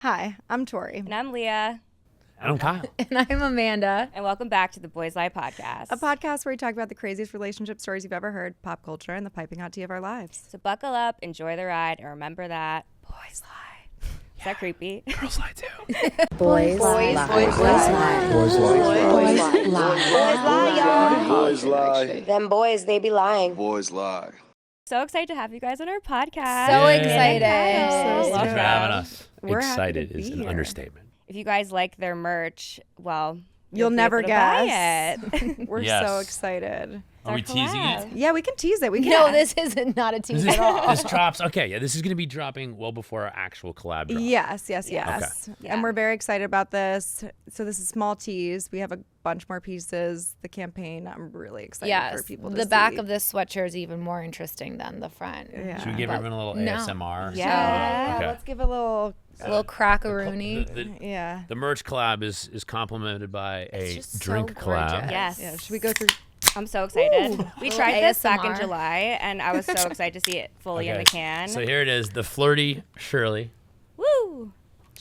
Hi, I'm Tori. And I'm Leah. And I'm Kyle. And I'm Amanda. And welcome back to the Boys Lie podcast. A podcast where we talk about the craziest relationship stories you've ever heard, pop culture, and the piping hot tea of our lives. So buckle up, enjoy the ride, and remember that boys lie. Is that creepy? Girls lie too. Boys lie. Boys lie. Boys lie. Boys lie, y'all. Boys lie. Them boys, they be lying. Boys lie. So excited to have you guys on our podcast. So Yay. excited. So Thanks for having us. We're happy Excited to be is an here. understatement. If you guys like their merch, well, You'll be never able to buy guess. it. We're Yes. so excited. Are we teasing it? Yeah, we can tease it. We can. No, this is not a tease at all. This drops. Okay, yeah, this is going to be dropping well before our actual collab drop. Yes. Yeah. And we're very excited about this. So this is small tease. We have a bunch more pieces. The campaign, I'm really excited for Yes, people to the back see. of this sweatshirt is even more interesting than the front. Yeah. Should we give everyone a little No. ASMR? Yeah. Okay. Let's give a little. A little crackaroony. Yeah. The merch collab is complemented by a just so drink collab. gorgeous. Yes. Yeah. Should we go through? I'm so excited. We Little tried this back in ASMR. July, and I was so excited to see it fully in the can. So here it is, the Flirty Shirley. Woo!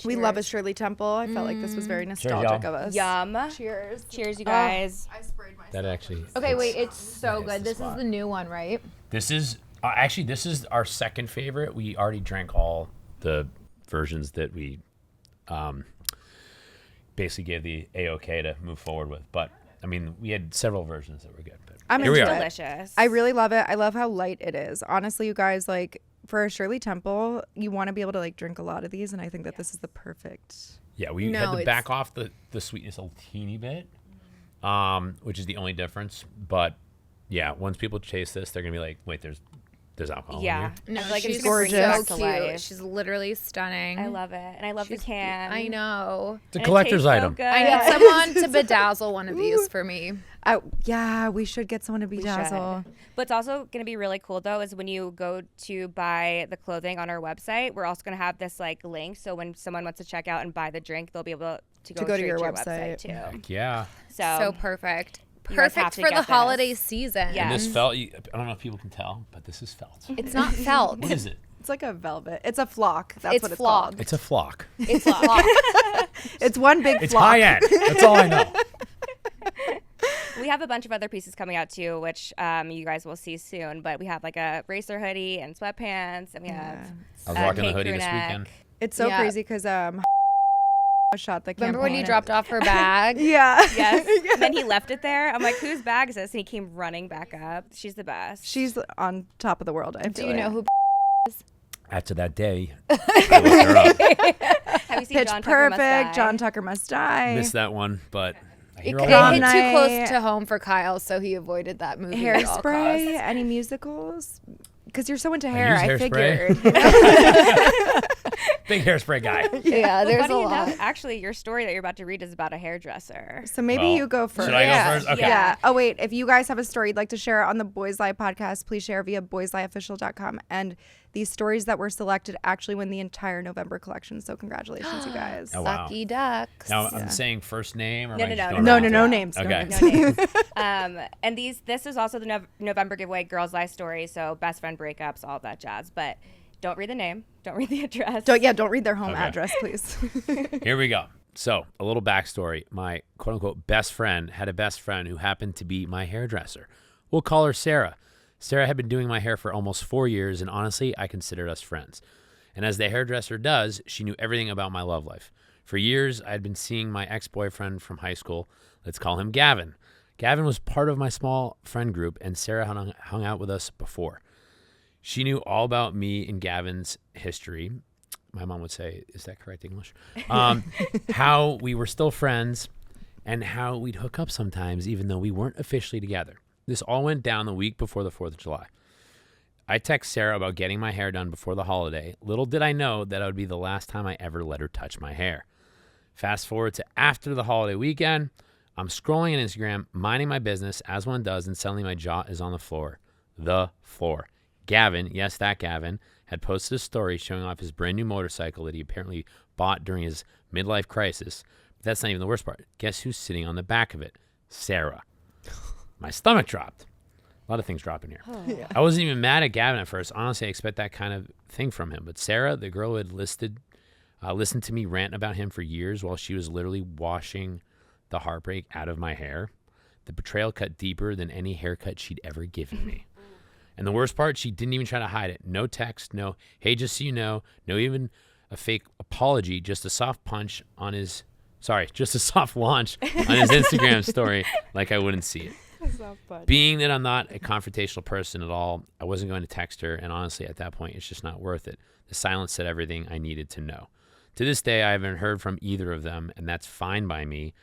We love a Shirley Temple. I felt like this was very nostalgic of us. Yum. Cheers. Cheers, you guys. I sprayed myself. That actually. Okay, wait, fits. it's so Nice, good. the This is spot. the new one, right? This is actually this is our second favorite. We already drank all the versions that we basically gave the A-OK to move forward with. But I mean, we had several versions that were good. But I'm here we into are. it. Delicious. I really love it. I love how light it is. Honestly, you guys, like for a Shirley Temple, you want to be able to like drink a lot of these, and I think that this is the perfect. Yeah, we No, had to it's- back off the sweetness a teeny bit, which is the only difference. But yeah, once people taste this, they're gonna be like, "Wait, there's alcohol Yeah. in here." No, I feel like she's it's gonna bring you gorgeous. back so to cute. life. She's literally stunning. I love it. And I love the can. I know. It's a And it collector's tastes so item. good. I need someone to bedazzle one of these for me. Yeah, we should get someone to bedazzle. What's also going to be really cool though is when you go to buy the clothing on our website, we're also going to have this like link. So when someone wants to check out and buy the drink, they'll be able to go go to straight your to website. too. Heck yeah. So perfect. you guys have Perfect to for get the this. holiday season. Yeah. And this felt. I don't know if people can tell, but this is felt. It's not felt. What is it? It's like a velvet. It's a flock. That's It's what it's flock. called. It's a flock. It's flock. It's one big It's flock. high end. That's all I know. We have a bunch of other pieces coming out too, which you guys will see soon. But we have like a racer hoodie and sweatpants, and we have I was rocking the Kate hoodie this crew neck. weekend. It's so Yeah. crazy because shot the campaign. Remember when you dropped off her bag? Yeah. Yes. And then he left it there. I'm like, whose bag is this? And he came running back up. She's the best. She's on top of the world. I Do feel you know like. who? After that day, I looked her up. Have you seen Pitch John Tucker Must Perfect. Die? John Tucker Must Die. Missed that one, but I It hear hit all too about it. Night. close to home for Kyle, so he avoided that movie at all Hairspray. costs. Any musicals? Because you're so into hair. use I hairspray. figured. Big hairspray guy. Yeah, there's Funny a lot. enough, actually, your story that you're about to read is about a hairdresser. So maybe Well, you go first. Should I Yeah. go first? Okay. Yeah. Oh, wait. If you guys have a story you'd like to share on the Boys Lie podcast, please share via boysLieofficial.com. And these stories that were selected actually win the entire November collection. So congratulations, you guys. Oh, wow. Lucky ducks. Now I'm saying first name or No, am I no, just no. going No, around? no, no names. No Okay. names. No names. And this is also the November giveaway, Girls Lie stories, so best friend breakups, all that jazz. But don't read the name. Don't read the address. Don't read their home Okay. address, please. Here we go. So, a little backstory. My quote unquote best friend had a best friend who happened to be my hairdresser. We'll call her Sarah. Sarah had been doing my hair for almost 4 years, and honestly, I considered us friends. And as the hairdresser does, she knew everything about my love life. For years, I had been seeing my ex-boyfriend from high school. Let's call him Gavin. Gavin was part of my small friend group, and Sarah hung out with us before. She knew all about me and Gavin's history. My mom would say, is that correct English? How we were still friends and how we'd hook up sometimes, even though we weren't officially together. This all went down the week before the 4th of July. I text Sarah about getting my hair done before the holiday. Little did I know that would be the last time I ever let her touch my hair. Fast forward to after the holiday weekend. I'm scrolling on Instagram, minding my business, as one does, and suddenly my jaw is on the floor. The floor. Gavin, yes, that Gavin, had posted a story showing off his brand new motorcycle that he apparently bought during his midlife crisis. But that's not even the worst part. Guess who's sitting on the back of it? Sarah. My stomach dropped. A lot of things drop in here. Yeah. I wasn't even mad at Gavin at first. Honestly, I expect that kind of thing from him. But Sarah, the girl who had listed Listened to me rant about him for years while she was literally washing the heartbreak out of my hair. The betrayal cut deeper than any haircut she'd ever given me. And the worst part, she didn't even try to hide it. No text, no, hey, just so you know, no even a fake apology, just a soft punch on his, just a soft launch on his Instagram story like I wouldn't see it. Being that I'm not a confrontational person at all, I wasn't going to text her, and honestly, at that point, it's just not worth it. The silence said everything I needed to know. To this day, I haven't heard from either of them, and that's fine by me.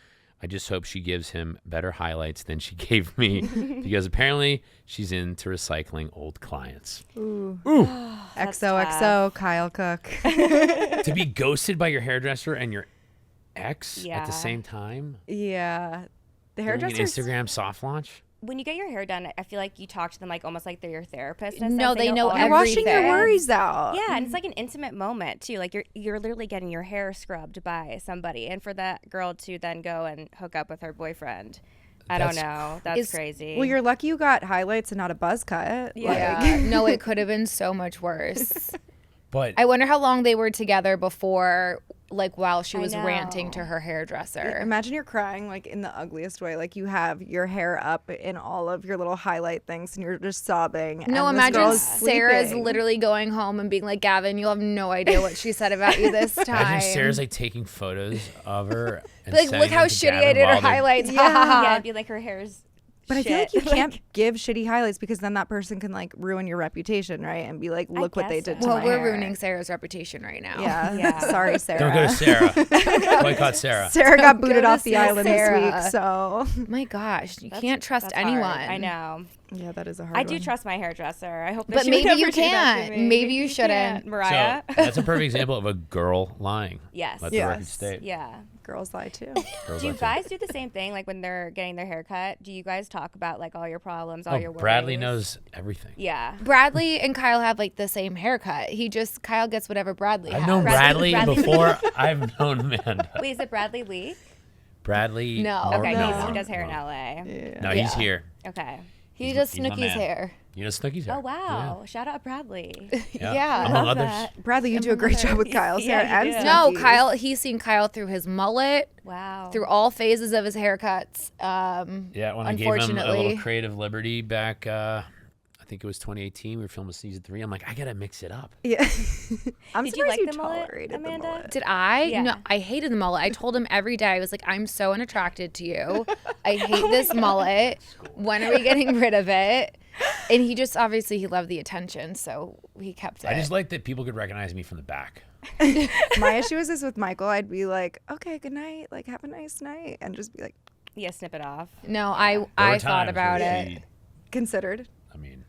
I just hope she gives him better highlights than she gave me, because apparently she's into recycling old clients. Ooh. That's XOXO, tough. Kyle Cooke. To be ghosted by your hairdresser and your ex at Yeah. the same time? Yeah. The Doing an hairdresser. Instagram soft launch? When you get your hair done, I feel like you talk to them like almost like they're your therapist. And No, stuff. they know all You're your washing your everything. worries out. Yeah, and it's like an intimate moment too. Like you're literally getting your hair scrubbed by somebody, and for that girl to then go and hook up with her boyfriend, I don't know. That's crazy. Well, you're lucky you got highlights and not a buzz cut. Yeah. No, it could have been so much worse. But I wonder how long they were together before, like, while she I was ranting know. to her hairdresser. Imagine you're crying like in the ugliest way. Like you have your hair up in all of your little highlight things and you're just sobbing. No, and this girl imagine is Sarah's sleeping. literally going home and being like, Gavin, you'll have no idea what she said about you this time. imagine Sarah's like taking photos of her. And like, sending look how them to shitty I Gavin did her while they're- highlights. yeah, it'd be like her hair's. But I feel like shit. you can't give shitty highlights because then that person can like ruin your reputation, right? And be like, look what they guess did so. to Well, my we're hair. ruining Sarah's reputation right now. Yeah. Yeah. Sorry, Sarah. Don't go to Sarah. Boycott Sarah. Sarah got Don't go booted to off the see island Sarah. this week, so My gosh, you can't trust That's hard. anyone. I know. yeah, that is a hard I one. do trust my hairdresser. I hope that But she would maybe you never do that to can't. me. Maybe you shouldn't. Mariah. So that's a perfect example of a girl lying. Yes. Let the record Yes. state. Yeah. Girls lie too. Girls Do you lie too. guys do the same thing? Like when they're getting their hair cut, do you guys talk about like all your problems, all your worries? Bradley knows everything. Yeah. Bradley and Kyle have like the same haircut. Kyle gets whatever Bradley has. I've known Bradley- Bradley, Bradley- before I've known Amanda. Wait, is it Bradley Lee? Bradley. No. Nor- Okay, No. he does hair in LA. Yeah. No, he's Yeah. here. Okay. He He's does my Snooki's man. hair. You know Snooki's hair. Oh wow! Shout out Bradley. Yeah. Among others. Bradley, you do a great job with Kyle. Yeah, Sarah, you and do. No, Snooki. Kyle. He's seen Kyle through his mullet, Wow. through all phases of his haircuts. Yeah, when I gave him a Unfortunately. little creative liberty back, I think it was 2018, we were filming season 3. I'm like, I gotta mix it up. Yeah. I'm Did you surprised like you the mullet, tolerated the Amanda? mullet. Did I? Yeah. No, I hated the mullet. I told him every day. I was like, I'm so unattracted to you. I hate this mullet. When are we getting rid of it? And he just obviously he loved the attention, so he kept it. I just like that people could recognize me from the back. My issue is this with Michael. I'd be like, okay, good night. Like, have a nice night. And just be like, Yeah, snip it off. no, There were I thought times about where it. she- considered. I mean,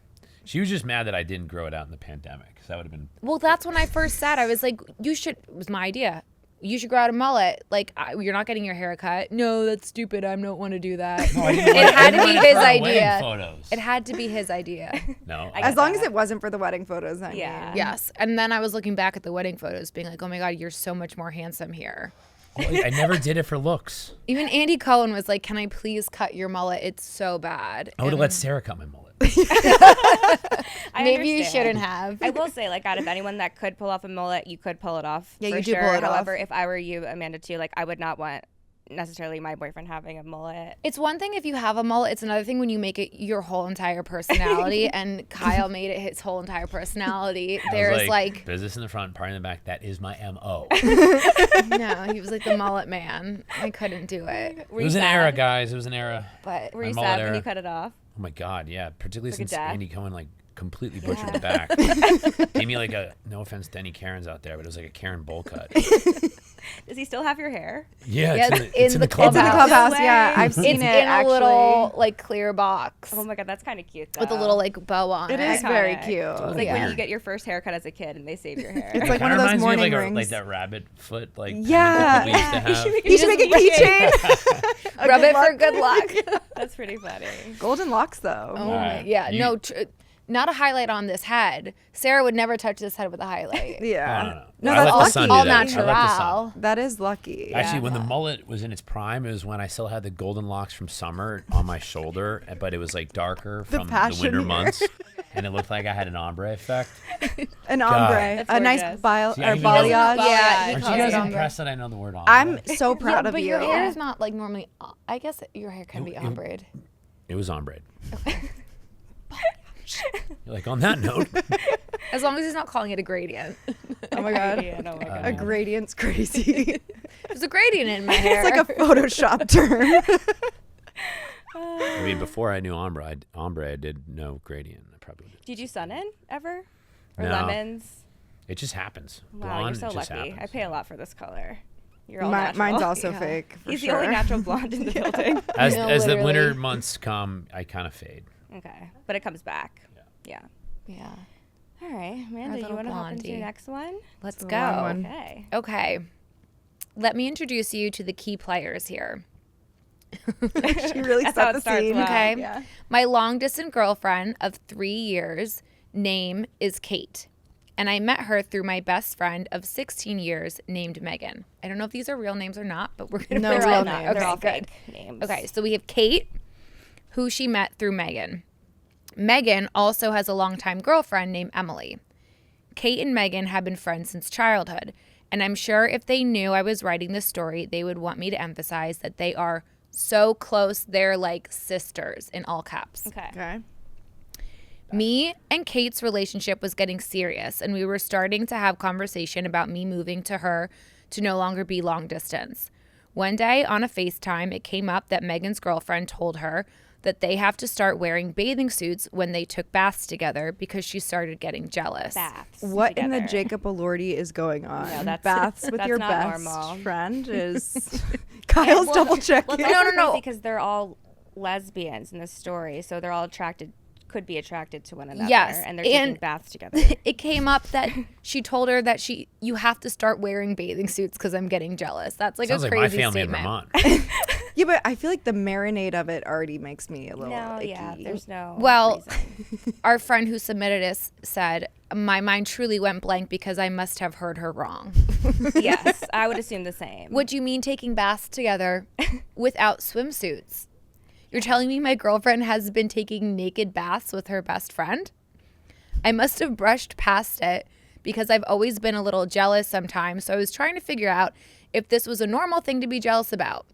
she was just mad that I didn't grow it out in the pandemic. So that would have been. Well, that's when I first said, I was like, you should, it was my idea. You should grow out a mullet. Like, you're not getting your hair cut. No, that's stupid. I don't want to do that. It had to be his idea. Photos. It had to be his idea. No. I As get long that. as it wasn't for the wedding photos, I Yeah. mean. Yes. And then I was looking back at the wedding photos being like, oh my God, you're so much more handsome here. Well, I never did it for looks. Even Andy Cohen was like, can I please cut your mullet? It's so bad. I would have And let Sarah cut my mullet. I maybe you understand. shouldn't have. I will say, like, out of anyone that could pull off a mullet, you could pull it off. Yeah, for you do sure. pull it off. However, if I were you, Amanda, too, like, I would not want necessarily my boyfriend having a mullet. It's one thing if you have a mullet. It's another thing when you make it your whole entire personality. And Kyle made it his whole entire personality. I was There's like, business in the front, party in the back. That is my MO. no, he was like the mullet man. I couldn't do it. It was an era, guys. It was an era. But Were My you mullet sad when era. you cut it off? Oh my God, yeah. Particularly Like a since dad. Andy Cohen like completely butchered the back. Gave me like a, no offense to any Karens out there, but it was like a Karen bowl cut. Does he still have your hair? Yeah, Yeah, it's in the clubhouse. It's in the clubhouse, No yeah. way. I've seen it's it in a actually. little like clear box Oh my God, that's kind of cute, though. with a little like bow on It it. is very Iconic. cute. It's like Yeah. when you get your first haircut as a kid and they save your hair. It's like It one of kinda those reminds me morning like rings. like that rabbit foot, like Yeah. that we used to have. You should make a keychain. Rub it for good luck. That's pretty funny. Golden locks, though. Oh my, Alright. yeah, You- no, not a highlight on this head. Sarah would never touch this head with a highlight. Yeah. No, No, I that's let the sun lucky. do All that. I let the sun. natural. That is lucky. Actually, when the mullet was in its prime, it was when I still had the golden locks from summer on my shoulder, but it was like darker from the passion winter here. months. and it looked like I had an ombre effect. An ombre, That's a nice gorgeous. See, I or mean, balayage. Yeah, he Aren't you calls guys it ombre. impressed that I know the word ombre? I'm so proud of but you. your hair is not like normally. I guess your hair can be It- ombre. It was ombre. You're like, on that note, As long as he's not calling it a gradient. Oh my god, Oh my God. a gradient's crazy. There's a gradient in my hair. It's like a Photoshop term. I mean, before I knew ombre, I did know gradient. I probably did. Did you sun in ever? Or No. lemons? It just happens. Wow, Blonde, you're so it just lucky. happens. I pay a lot for this color. You're all Mine's natural. also Yeah. fake. For He's sure. the only natural blonde in the building. As No, the winter literally. months come, I kind of fade. Okay, but it comes back. Yeah. yeah. All right, Amanda, you little want to hop into your blondie. next one? Let's a long go. one. Okay. Okay. Let me introduce you to the key players here. She really That's how set it the starts scene. well. Okay. Yeah. My long distance girlfriend of 3 years name is Kate. And I met her through my best friend of 16 years named Megan. I don't know if these are real names or not, but we're going to No, put real all names. names. They're all Okay, good. fake names. Okay, so we have Kate, who she met through Megan. Megan also has a longtime girlfriend named Emily. Kate and Megan have been friends since childhood, and I'm sure if they knew I was writing this story, they would want me to emphasize that they are so close, they're like sisters in all caps. Okay. Okay. Me and Kate's relationship was getting serious, and we were starting to have conversation about me moving to her to no longer be long distance. One day on a FaceTime, it came up that Megan's girlfriend told her that they have to start wearing bathing suits when they took baths together because she started getting jealous. Baths. What in the together. Jacob Elordi is going on? No, that's- Baths with that's your not best normal. friend is Kyle's double checking. Well, it's also crazy because they're all lesbians in this story, so they're all could be attracted to one another. Yes, And they're taking and- baths together. It came up that she told her that you have to start wearing bathing suits because I'm getting jealous. That's like Sounds a like my crazy family statement. in Vermont. Yeah, but I feel like the marinade of it already makes me a little No, icky. yeah, there's no Well, reason. our friend who submitted this said, my mind truly went blank because I must have heard her wrong. Yes, I would assume the same. What do you mean taking baths together without swimsuits? You're telling me my girlfriend has been taking naked baths with her best friend? I must have brushed past it because I've always been a little jealous sometimes, so I was trying to figure out if this was a normal thing to be jealous about.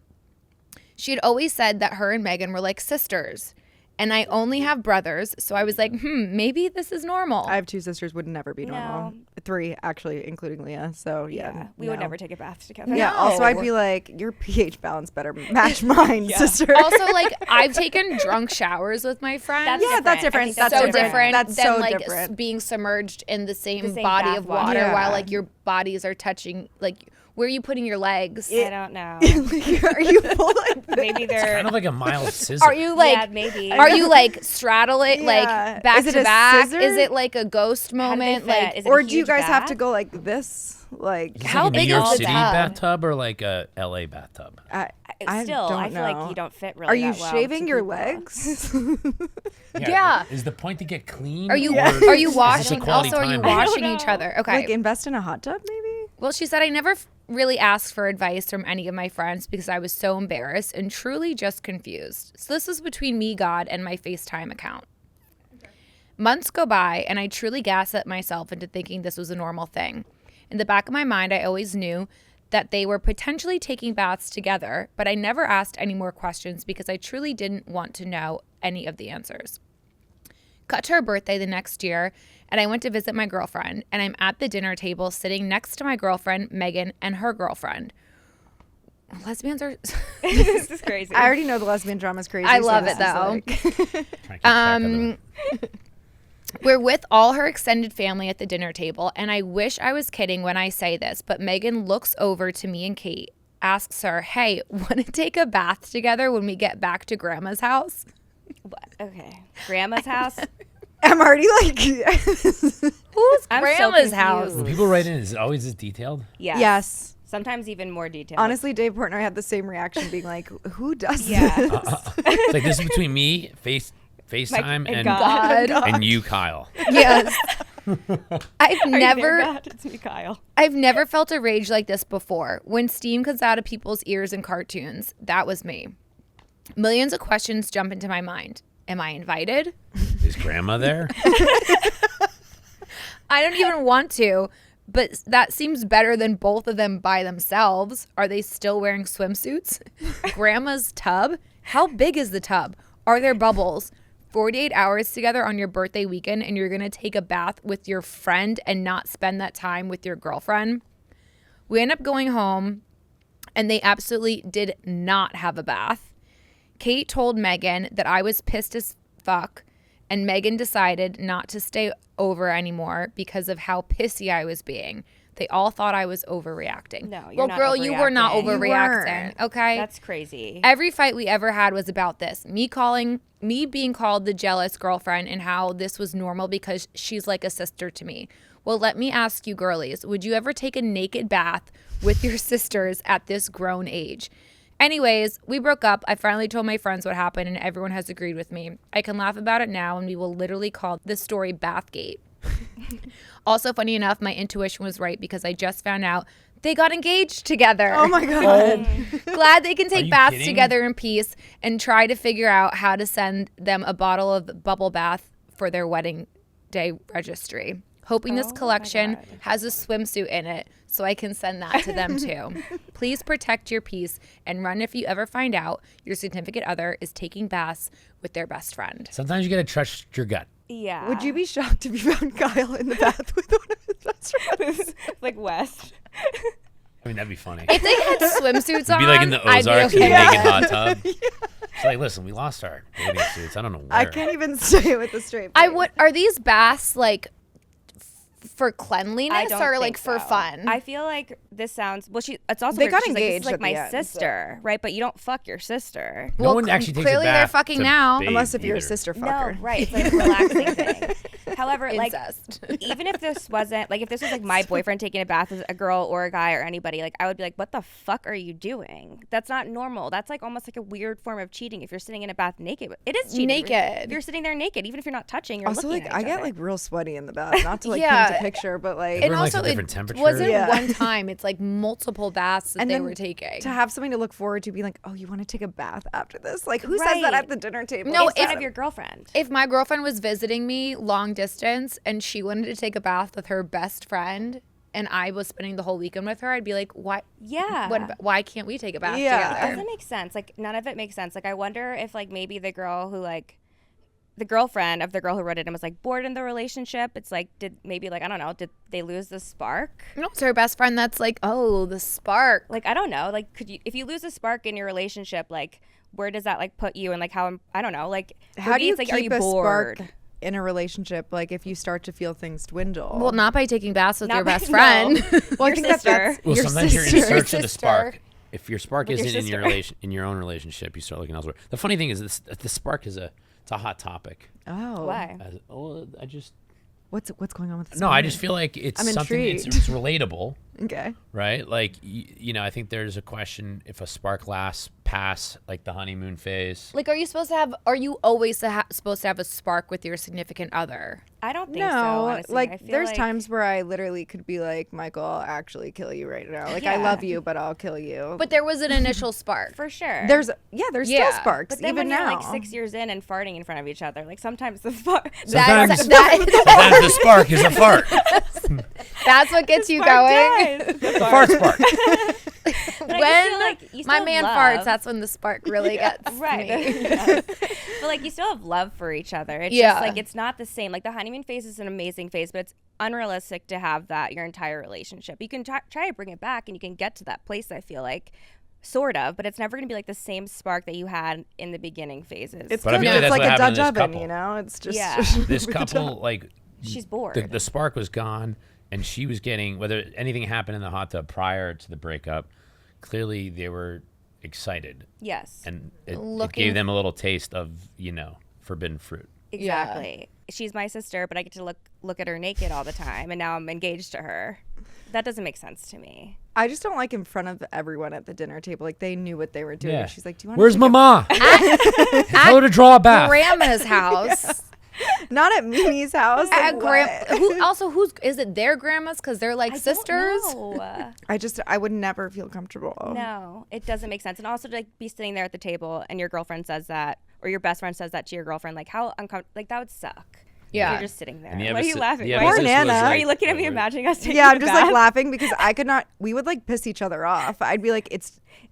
She had always said that her and Megan were like sisters, and I only have brothers, so I was like, maybe this is normal. I have two sisters, would never be normal. No. 3 actually, including Leah. So yeah, we would no. never take a bath together. Yeah. Also, I'd No. be like, your pH balance better match mine, sister. Also, like, I've taken drunk showers with my friends. That's yeah, that's different. I different. think That's so different. different That's than so like different. being submerged in the same same body bath of water. water Yeah. while like your bodies are touching. Like, where are you putting your legs? I don't know. Are you full of Maybe they're. Kind of like a mild scissor. Are you like? yeah, maybe. Are you like straddle it Yeah. like back Is it to a back? scissor? Is it like a ghost How do they moment? fit? Like, Is it a Or do you huge guys have bath? to go like this? Like, Is this how like a big New York is the City tub? bathtub or like a LA bathtub? I Still, don't I feel know. like you don't fit really. Are you that well shaving to your people. legs? Yeah. Is the point to get clean? are you or are you is this a washing? quality Also, are you time? washing each other? Okay. Like invest in a hot tub, maybe? Well, she said, I never really asked for advice from any of my friends because I was so embarrassed and truly just confused. So this is between me, God, and my FaceTime account. Months go by, and I truly gaslit myself into thinking this was a normal thing. In the back of my mind, I always knew that they were potentially taking baths together, but I never asked any more questions because I truly didn't want to know any of the answers. Cut to her birthday the next year, and I went to visit my girlfriend, and I'm at the dinner table sitting next to my girlfriend, Megan, and her girlfriend. Lesbians are... This is crazy. I already know the lesbian drama is crazy. I so love this it, is though. like- Trying to keep track of them. We're with all her extended family at the dinner table, and I wish I was kidding when I say this, but Megan looks over to me and Kate, asks her, hey, want to take a bath together when we get back to Grandma's house? Okay. Grandma's house. I'm already like, Who's I'm so Grandma's house? confused. When people write in, is it always this detailed? Yes. yes. Sometimes even more detailed. Honestly, Dave Portnoy had the same reaction, being like, "Who does Yeah. this?" It's like this is between me, FaceTime, and and God. and you, Kyle. Yes. I've Are you there, never God? It's me, Kyle. I've never felt a rage like this before. When steam comes out of people's ears in cartoons, that was me. Millions of questions jump into my mind. Am I invited? Is grandma there? I don't even want to, but that seems better than both of them by themselves. Are they still wearing swimsuits? Grandma's tub? How big is the tub? Are there bubbles? 48 hours together on your birthday weekend and you're going to take a bath with your friend and not spend that time with your girlfriend? We end up going home and they absolutely did not have a bath. Kate told Megan that I was pissed as fuck, and Megan decided not to stay over anymore because of how pissy I was being. They all thought I was overreacting. No, you're well, not girl, you were not overreacting. You overreacting. weren't. Okay, That's crazy. every fight we ever had was about this. Me being called the jealous girlfriend, and how this was normal because she's like a sister to me. Well, let me ask you girlies, would you ever take a naked bath with your sisters at this grown age? Anyways, we broke up. I finally told my friends what happened and everyone has agreed with me. I can laugh about it now and we will literally call this story Bathgate. Also, funny enough, my intuition was right because I just found out they got engaged together. Oh my God. Glad they can take you baths kidding? together in peace and try to figure out how to send them a bottle of bubble bath for their wedding day registry. Hoping this collection has a swimsuit in it so I can send that to them too. Please protect your peace and run if you ever find out your significant other is taking baths with their best friend. Sometimes you gotta trust your gut. Yeah. Would you be shocked if you found Kyle in the bath with one of his best friends? like West? I mean, that'd be funny. If they had swimsuits on, It'd be like in the I'd be Ozarks in the okay. naked hot tub. It's like, listen, we lost our bathing suits. I don't know where. I can't even say it with a straight face. I would. Are these baths like for cleanliness I don't or think like for so. fun? I feel like this sounds it's also They weird, got she's like, this is engaged like at my the end, so- sister, right? But you don't fuck your sister. No one actually takes a clearly they're bath fucking to now. bathe Unless if you're a either. sister fucker. No, right. It's like a relaxing thing. However, Incest. like even if this wasn't like if this was like my boyfriend taking a bath with a girl or a guy or anybody, like I would be like, what the fuck are you doing? That's not normal. That's like almost like a weird form of cheating if you're sitting in a bath naked. It is cheating. Naked. If you're sitting there naked, even if you're not touching, you're Also, looking like, at I each get other. like real sweaty in the bath. Not to like Yeah. paint a picture, but like, Everyone likes a it different temperature. wasn't Yeah. one time. It's like multiple baths that and they then were taking. to have something to look forward to, be like, oh, you want to take a bath after this? Like, who says that Right. at the dinner table? No, instead if- of your girlfriend. If my girlfriend was visiting me long distance and she wanted to take a bath with her best friend and I was spending the whole weekend with her, I'd be like, why? Yeah. Why can't we take a bath Yeah. It together? doesn't make sense. Like none of it makes sense. Like I wonder if like maybe the girl who like the girlfriend of the girl who wrote it and was like bored in the relationship. It's like did maybe like I don't know. Did they lose the spark? No, it's her best friend that's like, oh, the spark. Like I don't know. Like could you if you lose a spark in your relationship, like where does that like put you and like how I don't know. Like for How me, do you it's like keep are you a bored? spark in a relationship? Like, if you start to feel things dwindle. Well, not by taking baths with Not your by- best friend. no. well, I your think sister. that's Well, your sometimes you're in sister. search of the sister. spark. If your spark With your isn't in your sister. in your own relationship, you start looking elsewhere. The funny thing is, the spark is it's a hot topic. Oh, Why? I just What's going on with this? no, I just feel like it's I'm something. It's intrigued. relatable, Okay. right? Like you know, I think there's a question if a spark lasts past like the honeymoon phase. Like, are you always supposed to have a spark with your significant other? I don't think so. No, Honestly. I like feel there's like, times where I literally could be like, Michael, I'll actually kill you right now. Like, I Yeah. love you, but I'll kill you. But there was an initial spark. for sure. there's Yeah. still sparks But then even when you're now. like 6 years in and farting in front of each other, like sometimes the spark. Sometimes, That- sometimes the spark is a fart. That's what gets you spark going. dies. The fart spark. But I just feel like you My still man love- farts, that's when the spark really gets Right. me. Yes. But like you still have love for each other. It's Yeah. just like it's not the same. Like the honeymoon phase is an amazing phase, but it's unrealistic to have that your entire relationship. You can try to bring it back and you can get to that place, I feel like. Sort of, but it's never going to be like the same spark that you had in the beginning phases. It's But I good. feel like It's that's like what a happened Dutch to this oven, couple. you know? It's just Yeah. This couple, like, She's bored. the spark was gone, and she was getting whether anything happened in the hot tub prior to the breakup. Clearly, they were excited, Yes. and it Looking- gave them a little taste of forbidden fruit. Exactly. She's my sister, but I get to look at her naked all the time, and now I'm engaged to her. That doesn't make sense to me. I just don't like in front of everyone at the dinner table. Like, they knew what they were doing. Yeah. She's like, do you want Where's Mama? Tell her to draw a bath. Grandma's house. Not at Mimi's house. At Like, what? who's is it their grandmas because they're like sisters? No. I would never feel comfortable. No, it doesn't make sense. And also to like be sitting there at the table and your girlfriend says that, or your best friend says that to your girlfriend, like how uncomfortable, like that would suck. Yeah. You're just sitting there. And the What are you emphasis- laughing? the Why- emphasis Poor was, Nana. like, Are you looking at me we're- imagining us taking Yeah, a I'm just bath? like laughing because I could not. We would like piss each other off. I'd be like,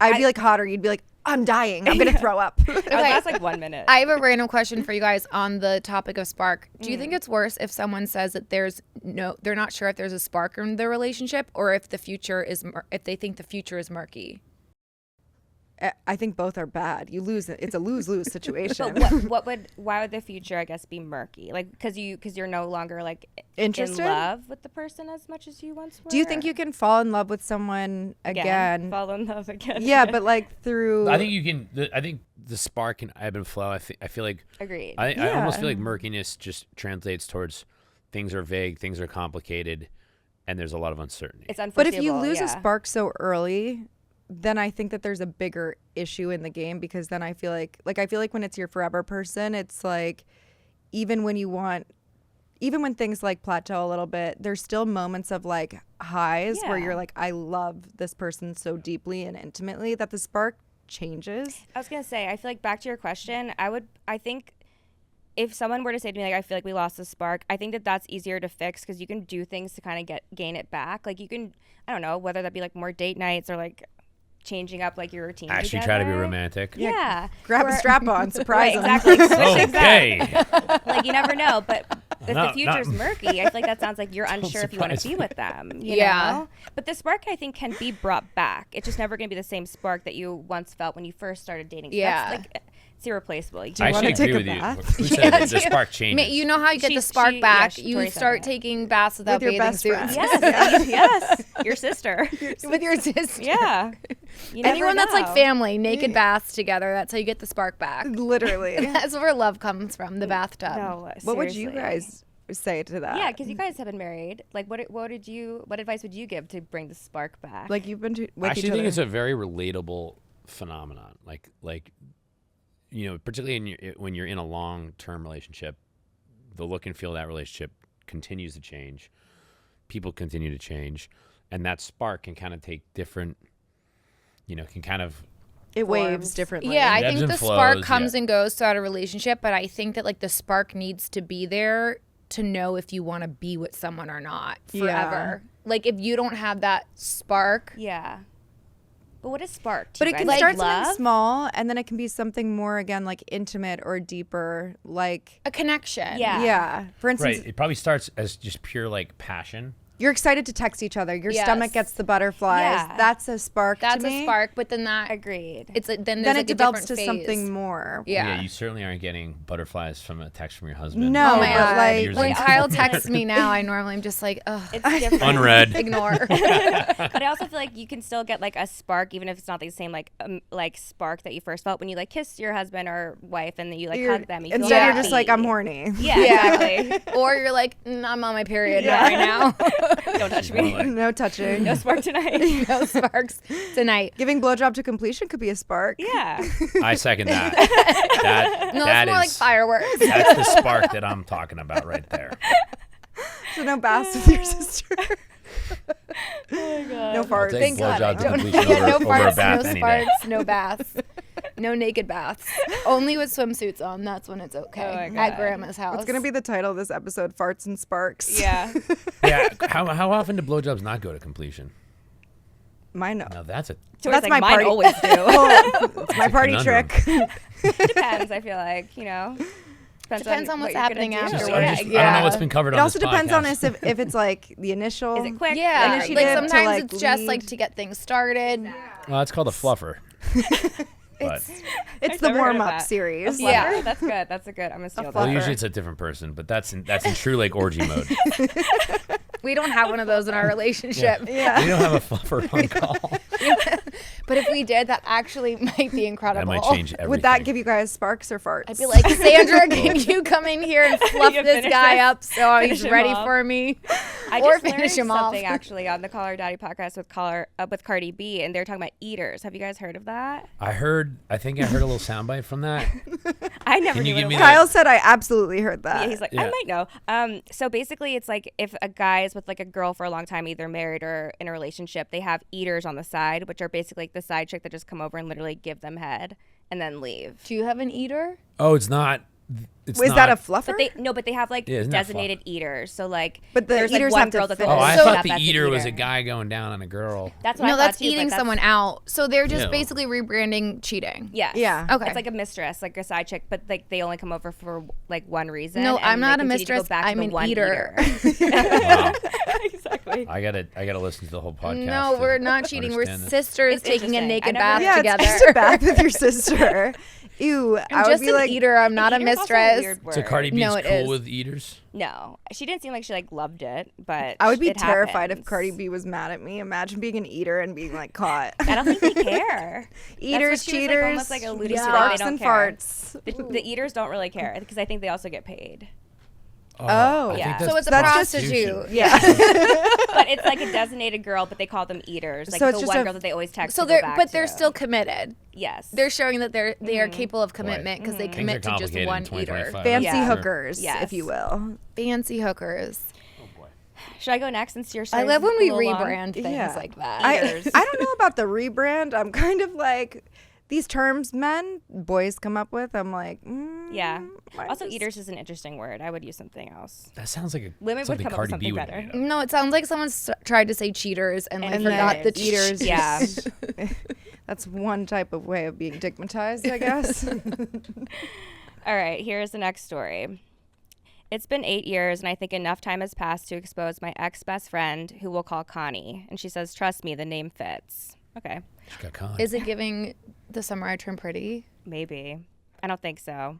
I'd be like hot, or you'd be like, I'm dying. I'm gonna throw up. It would last like 1 minute. I have a random question for you guys on the topic of spark. Do you think it's worse if someone says that they're not sure if there's a spark in their relationship, or if if they think the future is murky? I think both are bad. You lose. It's a lose-lose situation. But why would the future, I guess, be murky? Like, because you're no longer like Interested? in love with the person as much as you once were. Do you think you can fall in love with someone again? Fall in love again? Yeah, but like through. I think you can. I think the spark can ebb and flow. I feel like. Agreed. I almost feel like murkiness just translates towards things are vague, things are complicated, and there's a lot of uncertainty. It's But unforeseeable. if you lose yeah. a spark so early, then I think that there's a bigger issue in the game, because then I feel like when it's your forever person, it's like even when things like plateau a little bit, there's still moments of like highs where Yeah. you're like, I love this person so deeply and intimately that the spark changes. I was gonna say, I feel like back to your question, I think if someone were to say to me like, I feel like we lost the spark, I think that that's easier to fix because you can do things to kind of gain it back. Like you can, I don't know, whether that be like more date nights or like changing up like your routine. Actually, try to be together. romantic. Yeah. Grab a strap on, surprise Right, them. exactly. Switch things Okay. up. Like you never know, but if No, the future's not- murky, I feel like that sounds like you're unsure if you want to surprise be me. with them. You Yeah. know? But the spark, I think, can be brought back. It's just never going to be the same spark that you once felt when you first started dating. So Yeah. that's, like, it's irreplaceable. You I wanna actually agree take with a you. bath? Who said it? The spark changes. You know how you get the spark She- back? yeah, you Tori said start that. taking baths without With your bathing best suits. friend. Yes, yes. Your sister. With your sister. Yeah. You never Anyone that's like know. family, naked baths together. That's how you get the spark back. Literally. That's where love comes from, the bathtub. No, What would you seriously. guys say to that? Yeah, because you guys have been married. Like, what advice would you give to bring the spark back? like you've been with I actually each think other. it's a very relatable phenomenon. Like particularly when you're in a long-term relationship, the look and feel of that relationship continues to change. People continue to change, and that spark can kind of take different. Can kind of. It waves forms. differently. Yeah, I It ebbs think and the spark flows, comes yeah. and goes throughout a relationship, but I think that like the spark needs to be there to know if you want to be with someone or not forever. Like if you don't have that spark, yeah. But what is spark? to But you it can guys? start Like something love? small, and then it can be something more again, like intimate or deeper. Like a connection. Yeah. yeah, for instance, Right. It probably starts as just pure like passion. you're excited to text each other. Your Yes. stomach gets the butterflies. Yeah. That's a spark. That's to a me. spark, but then that Agreed. it's a, then Then there's it like a develops to different phase. something more. Yeah. You certainly aren't getting butterflies from a text from your husband. No, Oh my but God. like Years When ago. Kyle texts me now, I normally am just like, ugh, It's different. Unread. ignore. But I also feel like you can still get like a spark, even if it's not the same like spark that you first felt when you like kiss your husband or wife and then you like hug them. You feel instead, you're happy. just like, I'm horny. Yeah, exactly. Or you're like, I'm on my period right now. Don't touch me. No touching. No spark tonight. No sparks tonight. Giving blowjob to completion could be a spark. Yeah. I second that. No, that it's more like is- fireworks. That's the spark that I'm talking about right there. So no baths with your sister. No I'll farts. take Thank God. blowjob to Don't- completion yeah, over, no over a farts, bath no any day. sparks, no baths, no naked baths. Only with swimsuits on. That's when it's okay. Oh my At God. grandma's house. It's gonna be the title of this episode: Farts and Sparks. Yeah. Yeah. How often do blowjobs not go to completion? Mine no. Now that's a. Tori's That's like, my mine party. always do. It's my party conundrum. trick. Depends, I feel like, Depends on what's what you're gonna happening do. afterwards. I don't Yeah. know what's been covered It on also this depends on podcast. us if it's like the initial. Is it quick? Yeah, initiative like to, sometimes like, it's just like lead. to get things started. Well, it's called a fluffer. But It's I've the never heard of warm up that. series. Yeah. That's good. That's a good. I'm gonna steal well, that. usually it's a different person, but that's in true like orgy mode. We don't have one of those in our relationship. We don't have a fluffer on call. But if we did, that actually might be incredible. That might change everything. Would that give you guys sparks or farts? I'd be like, Sandra, can you come in here and fluff You this finish guy this? up so he's Finish him ready off. for me? I or just finish learned him off. something actually on the Caller Daddy podcast with Cardi B, and they're talking about eaters. Have you guys heard of that? I think I heard a little soundbite from that. I never Can you knew give what me it that? Kyle said I absolutely heard that. Yeah, he's like, Yeah. I might know. So basically, it's like if a guy is with like a girl for a long time, either married or in a relationship, they have eaters on the side, which are basically like the side chick that just come over and literally give them head. and then leave. Do you have an eater? Oh, it's not. It's Is not, that a fluffer? But they have like Yeah, isn't that designated eaters. So like, But the there's like eaters one have to girl that fit. they'll Oh, I set thought up the as an eater was a guy going down on a girl. That's what I No, thought that's too, but eating that's- someone out. So they're just Ew. basically rebranding cheating. Yes. Yeah. Okay. It's like a mistress, like a side chick, but like they only come over for like one reason. No, and I'm they not a continue to go mistress. back to I'm the an one eater. Wow. Exactly. I gotta listen to the whole podcast. No, to we're not cheating. We're understand this. sisters It's taking a interesting. naked I bath never- Yeah, together. it's just bath with your sister. Ew. I I'm would just be an like, eater. I'm not a Eater's also mistress. weird word. So Cardi B's No, it cool is. with eaters? No, she didn't seem like she like loved it, but I would be it terrified if happens. Cardi B was mad at me. Imagine being an eater and being like caught. I don't think they care. Eaters, That's what she was, cheaters, like, almost like alluding to, like, sparks they don't and care. farts. The eaters don't really care because I think they also get paid. Oh. I think Yeah. that's So it's a prostitution. prostitute. Yeah. But it's like a designated girl, but they call them eaters. Like So it's the just one a- girl that they always text. So to go they're, back but they're to. still committed. Yes. They're showing that they are capable of commitment because they Things commit are to just complicated in one eater. 2025. Fancy Yeah. hookers, Yes. if you will. Fancy hookers. Should I go next since your I story's love when we a little long? rebrand things Yeah. like that. I Eaters. don't know about the rebrand. I'm kind of like, these terms boys come up with, I'm like, Yeah. I Also, just- eaters is an interesting word. I would use something else. That sounds like Women would something come up with Cardi B something would better. make up. No, it sounds like someone tried to say cheaters and like And forgot then the eaters. Yeah. That's one type of way of being stigmatized, I guess. All right, here's the next story. It's been 8 years, and I think enough time has passed to expose my ex-best friend, who we'll call Connie. And she says, trust me, the name fits. Okay, She got caught. Is it giving the summer I turned pretty? maybe. I don't think so.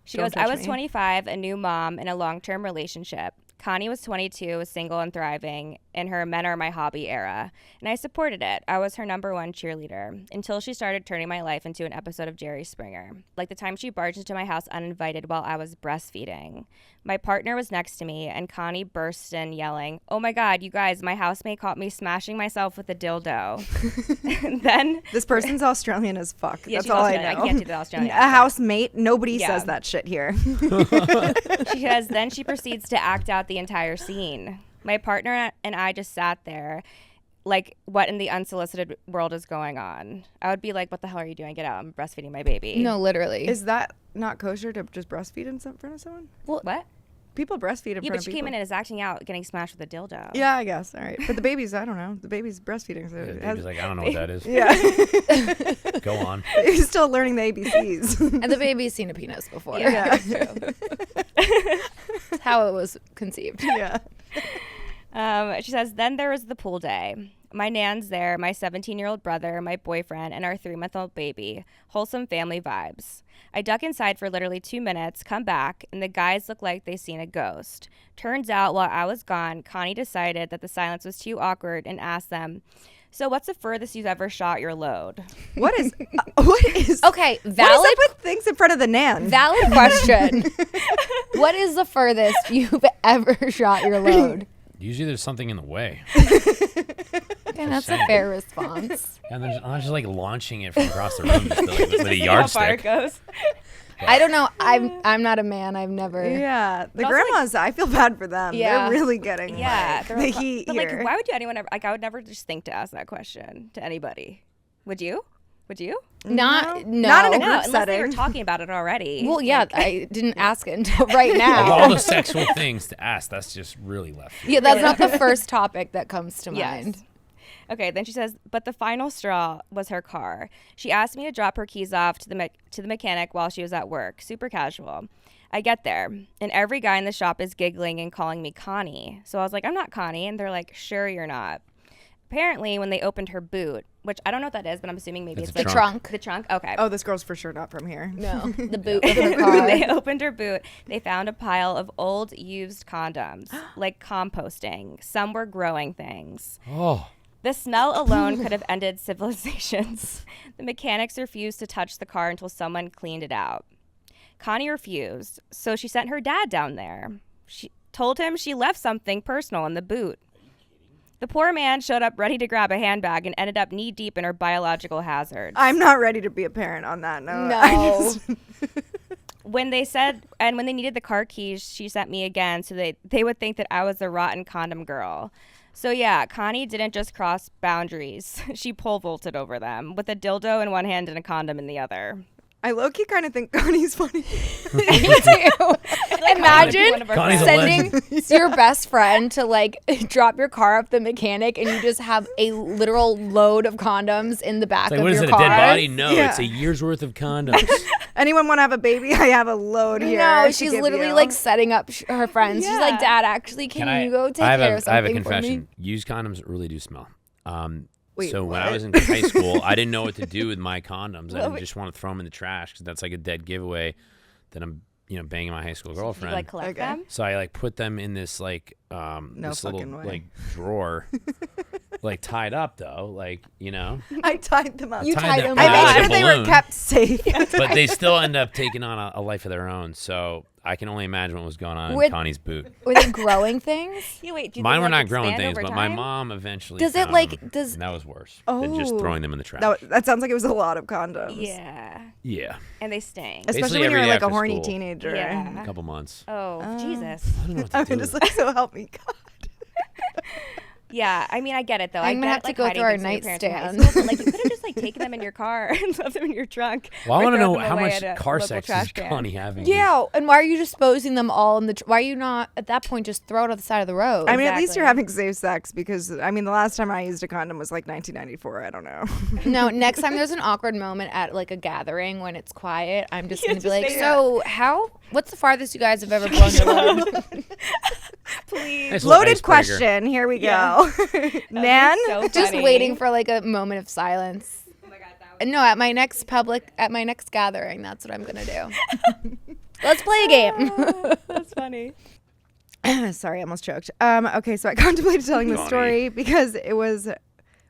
She Don't goes, I touch was me. 25, a new mom in a long-term relationship. Connie was 22, was single and thriving in her men are my hobby era, and I supported it. I was her number one cheerleader until she started turning my life into an episode of Jerry Springer, like the time she barged into my house uninvited while I was breastfeeding. My partner was next to me, and Connie burst in yelling, "Oh my God, you guys, my housemate caught me smashing myself with a dildo." And then This person's Australian as fuck. Yeah, That's she's all I Australian. know. I can't do the Australian A accent. housemate, nobody Yeah. says that shit here. she says, then she proceeds to act out the entire scene. My partner and I just sat there like, what in the unsolicited world is going on? I would be like, what the hell are you doing? Get out. I'm breastfeeding my baby. No, literally. Is that not kosher to just breastfeed in front of someone? What? People breastfeed in Yeah, front but of she people. came in and is acting out, getting smashed with a dildo. Yeah, I guess. All right. But the baby's, I don't know. The baby's breastfeeding. So Yeah, it dude, has- he's like, I don't know what that is. yeah. Go on. He's still learning the ABCs. And the baby's seen a penis before. Yeah. That's how it was conceived. yeah. She says, then there was the pool day. My nan's there, my 17-year-old brother, my boyfriend, and our 3-month-old baby. Wholesome family vibes. I duck inside for literally 2 minutes, come back, and the guys look like they seen a ghost. Turns out, while I was gone, Connie decided that the silence was too awkward and asked them, so what's the furthest you've ever shot your load? What is Okay, what is valid up with things in front of the nan? valid question. What is the furthest you've ever shot your load? Usually there's something in the way. Okay, that's a saying. fair response. And then I'm not just like launching it from across the room just like, with a See how far yardstick. it goes. I don't know. I'm not a man. I've never. Yeah, the also, like- grandmas. I feel bad for them. Yeah. They're really getting Yeah. like, they're the like, heat but here. like, why would you anyone ever, like, I would never just think to ask that question to anybody. Would you? Would you? Not no. Not in a No, group unless they were setting. talking about it already. Well, yeah, Like, I didn't ask it until right Of now. all the sexual things to ask, that's just really left field. Yeah, that's not the first topic that comes to Yes. mind. Okay, then she says, but the final straw was her car. She asked me to drop her keys off to the mechanic while she was at work. Super casual. I get there, and every guy in the shop is giggling and calling me Connie. So I was like, I'm not Connie. And they're like, sure you're not. Apparently, when they opened her boot, which I don't know what that is, but I'm assuming maybe It's it's a like trunk. the trunk. Okay. Oh, this girl's for sure not from here. No, the boot of her When car. they opened her boot, they found a pile of old used condoms, like composting. Some were growing things. Oh, The smell alone could have ended civilizations. The mechanics refused to touch the car until someone cleaned it out. Connie refused, so she sent her dad down there. She told him she left something personal in the boot. The poor man showed up ready to grab a handbag and ended up knee-deep in her biological hazards. I'm not ready to be a parent on that note. No. I just- When they needed the car keys, she sent me again so they would think that I was the rotten condom girl. So yeah, Connie didn't just cross boundaries. She pole vaulted over them with a dildo in one hand and a condom in the other. I low-key kind of think Connie's funny. Me too. Imagine Connie's a sending your best friend to like drop your car off the mechanic and you just have a literal load of condoms in the back Like, of what is your it, car. a dead body? No, Yeah. it's a year's worth of condoms. Anyone want to have a baby? I have a load here. No, to she's give literally you. like setting up her friends. She's like, Dad, actually, can you go take I have care of I have a something for me? confession. Used condoms really do smell. Wait, So when I what? was in high school, I didn't know what to do with my condoms. I didn't just want to throw them in the trash because that's like a dead giveaway that I'm, banging my high school You girlfriend. like collect Okay. them? So I like put them in this like this little fucking way. like drawer, like tied up though, I tied them up. You tied them I out made like a sure they were balloon. kept safe. But they still end up taking on a life of their own. So I can only imagine what was going on in With- Connie's boot. Were they growing things? Yeah, wait, do Mine they, were like, not growing expand things, over but my time? mom eventually Does it, found like, them, does- and that was worse than just Oh. throwing them in the trash. That sounds like it was a lot of condoms. Yeah, Yeah, and they sting. Basically Especially when every you're day like a after horny school. teenager. Yeah. a couple months. Oh, Jesus. I don't know what to I'm do. just like, so help me God. Yeah, I mean, I get it though. I'm I gonna get, have to like, go hiding through our things from your parents in high nightstand. school, but, like, you could have just like taken them in your car and left them in your trunk. Well, I or want to throw know them how away much at a car local sex is trash can. Connie having. Yeah, and why are you disposing them all in the? Why are you not at that point just throw it on the side of the road? I mean, at least you're Exactly. having safe sex because, I mean, the last time I used a condom was like 1994. I don't know. No, next time there's an awkward moment at like a gathering when it's quiet, I'm just gonna be just like, say so what's the farthest you guys have ever blown your load? Please. Nice little Loaded icebreaker. question. Here we go. Nan? So Just funny. waiting for like a moment of silence. No, at my next gathering, that's what I'm gonna do. Let's play a game. That's funny. Sorry, I almost choked. Okay, so I contemplated telling the Naughty. story because it was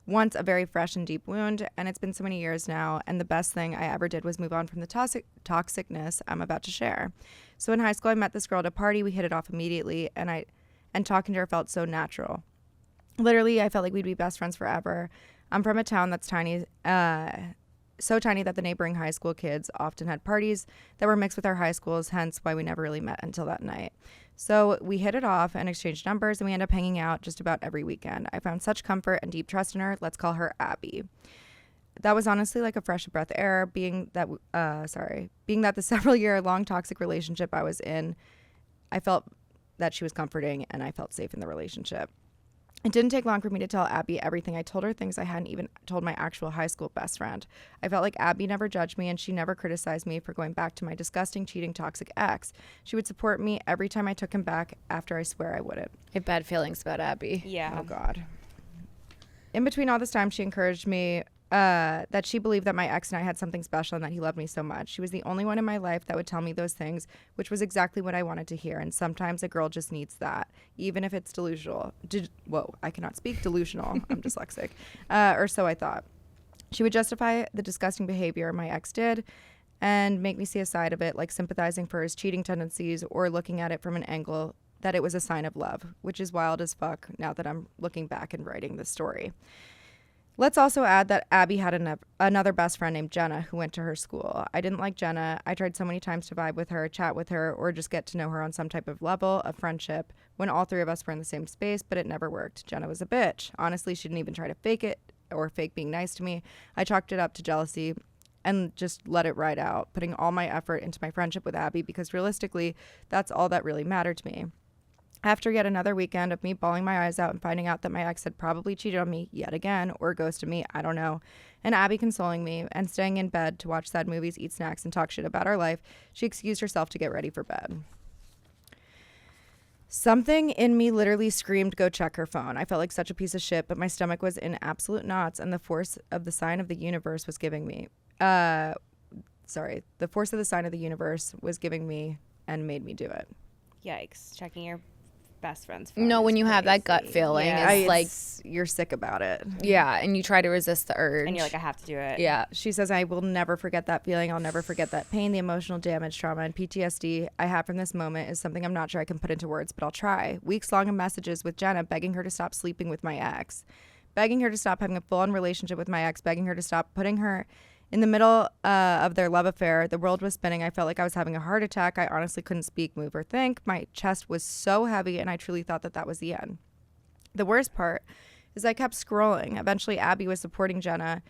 once a very fresh and deep wound, and it's been so many years now, and the best thing I ever did was move on from the toxicness I'm about to share. So in high school, I met this girl at a party. We hit it off immediately, and talking to her felt so natural. Literally, I felt like we'd be best friends forever. I'm from a town that's tiny, so tiny that the neighboring high school kids often had parties that were mixed with our high schools, hence why we never really met until that night. So we hit it off and exchanged numbers, and we ended up hanging out just about every weekend. I found such comfort and deep trust in her. Let's call her Abby. That was honestly like a fresh breath of air, being that the several-year-long toxic relationship I was in, I felt that she was comforting and I felt safe in the relationship. It didn't take long for me to tell Abby everything. I told her things I hadn't even told my actual high school best friend. I felt like Abby never judged me, and she never criticized me for going back to my disgusting, cheating, toxic ex. She would support me every time I took him back after I swear I wouldn't. I have bad feelings about Abby. Yeah. Oh, God. In between all this time, she encouraged me that she believed that my ex and I had something special and that he loved me so much. She was the only one in my life that would tell me those things, which was exactly what I wanted to hear. And sometimes a girl just needs that, even if it's delusional. Whoa, I cannot speak delusional. I'm dyslexic. Or so I thought. She would justify the disgusting behavior my ex did and make me see a side of it, like sympathizing for his cheating tendencies or looking at it from an angle that it was a sign of love, which is wild as fuck now that I'm looking back and writing this story. Let's also add that Abby had another best friend named Jenna who went to her school. I didn't like Jenna. I tried so many times to vibe with her, chat with her, or just get to know her on some type of level of friendship when all three of us were in the same space, but it never worked. Jenna was a bitch. Honestly, she didn't even try to fake it or fake being nice to me. I chalked it up to jealousy and just let it ride out, putting all my effort into my friendship with Abby because realistically, that's all that really mattered to me. After yet another weekend of me bawling my eyes out and finding out that my ex had probably cheated on me yet again or ghosted me, I don't know, and Abby consoling me and staying in bed to watch sad movies, eat snacks, and talk shit about our life, she excused herself to get ready for bed. Something in me literally screamed, go check her phone. I felt like such a piece of shit, but my stomach was in absolute knots, and the force of the sign of the universe was giving me, the force of the sign of the universe was giving me and made me do it. Yikes. Checking your best friend's phone. No, when is you have that gut crazy. feeling, Yeah. it's like, You're sick about it. yeah, and you try to resist the urge. and you're like, I have to do it. yeah. She says, I will never forget that feeling. I'll never forget that pain, the emotional damage, trauma, and PTSD I have from this moment is something I'm not sure I can put into words, but I'll try. Weeks long of messages with Jenna begging her to stop sleeping with my ex, begging her to stop having a full-on relationship with my ex, begging her to stop putting her in the middle of their love affair. The world was spinning. I felt like I was having a heart attack. I honestly couldn't speak, move, or think. My chest was so heavy, and I truly thought that that was the end. The worst part is I kept scrolling. Eventually, Abby was supporting Jenna,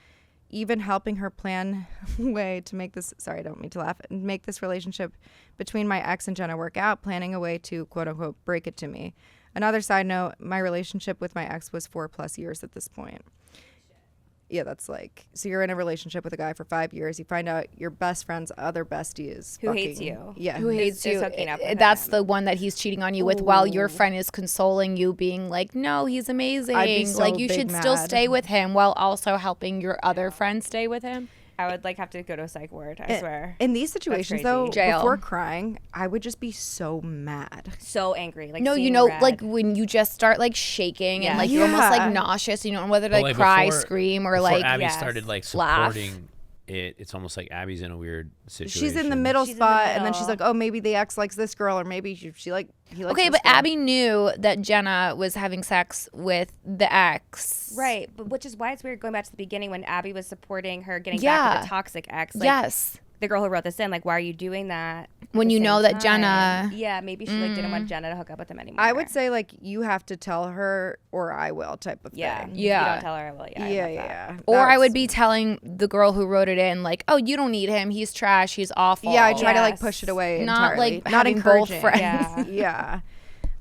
even helping her plan a way to make this, sorry, I don't mean to laugh, make this relationship between my ex and Jenna work out, planning a way to, quote unquote, break it to me. Another side note, my relationship with my ex was 4+ years at this point. Yeah, that's like, so you're in a relationship with a guy for 5 years. You find out your best friend's other bestie is Who hates you. Yeah. Who hates is you. hooking up with That's him. the one that he's cheating on you with while your friend is consoling you, being like, no, he's amazing. I'd be so like, you big should still mad. stay with him while also helping your other friend stay with him. I would like have to go to a psych ward. I swear. In these situations, though, crazy. Jail. before crying, I would just be so mad. So angry. Like No, you seeing know, red. like when you just start like shaking and Yeah. like you're almost Yeah. like nauseous. You don't know whether to But, like cry, before- scream, or before like Abby yes, started like laugh. supporting it, it's almost like Abby's in a weird situation. She's in the middle She's in the spot, and then she's middle. like, "Oh, maybe the ex likes this girl, or maybe he likes." Okay, this but girl. Abby knew that Jenna was having sex with the ex. Right, but which is why it's weird going back to the beginning when Abby was supporting her getting back Yeah. with a toxic ex. Like, Yes. the girl who wrote this in, like, why are you doing that? When at the you know same that time? Jenna- Yeah, maybe she like didn't want Jenna to hook up with him anymore. I would say like you have to tell her, or I will, type of yeah, thing. If you Yeah. don't tell her, I will. Yeah, I Yeah, love that. yeah. Or I That's- would be telling the girl who wrote it in, like, oh, you don't need him. He's trash. He's awful. Yeah, I try to like Yes. push it away. Not, entirely. like, not having both encouraging. friends. Yeah.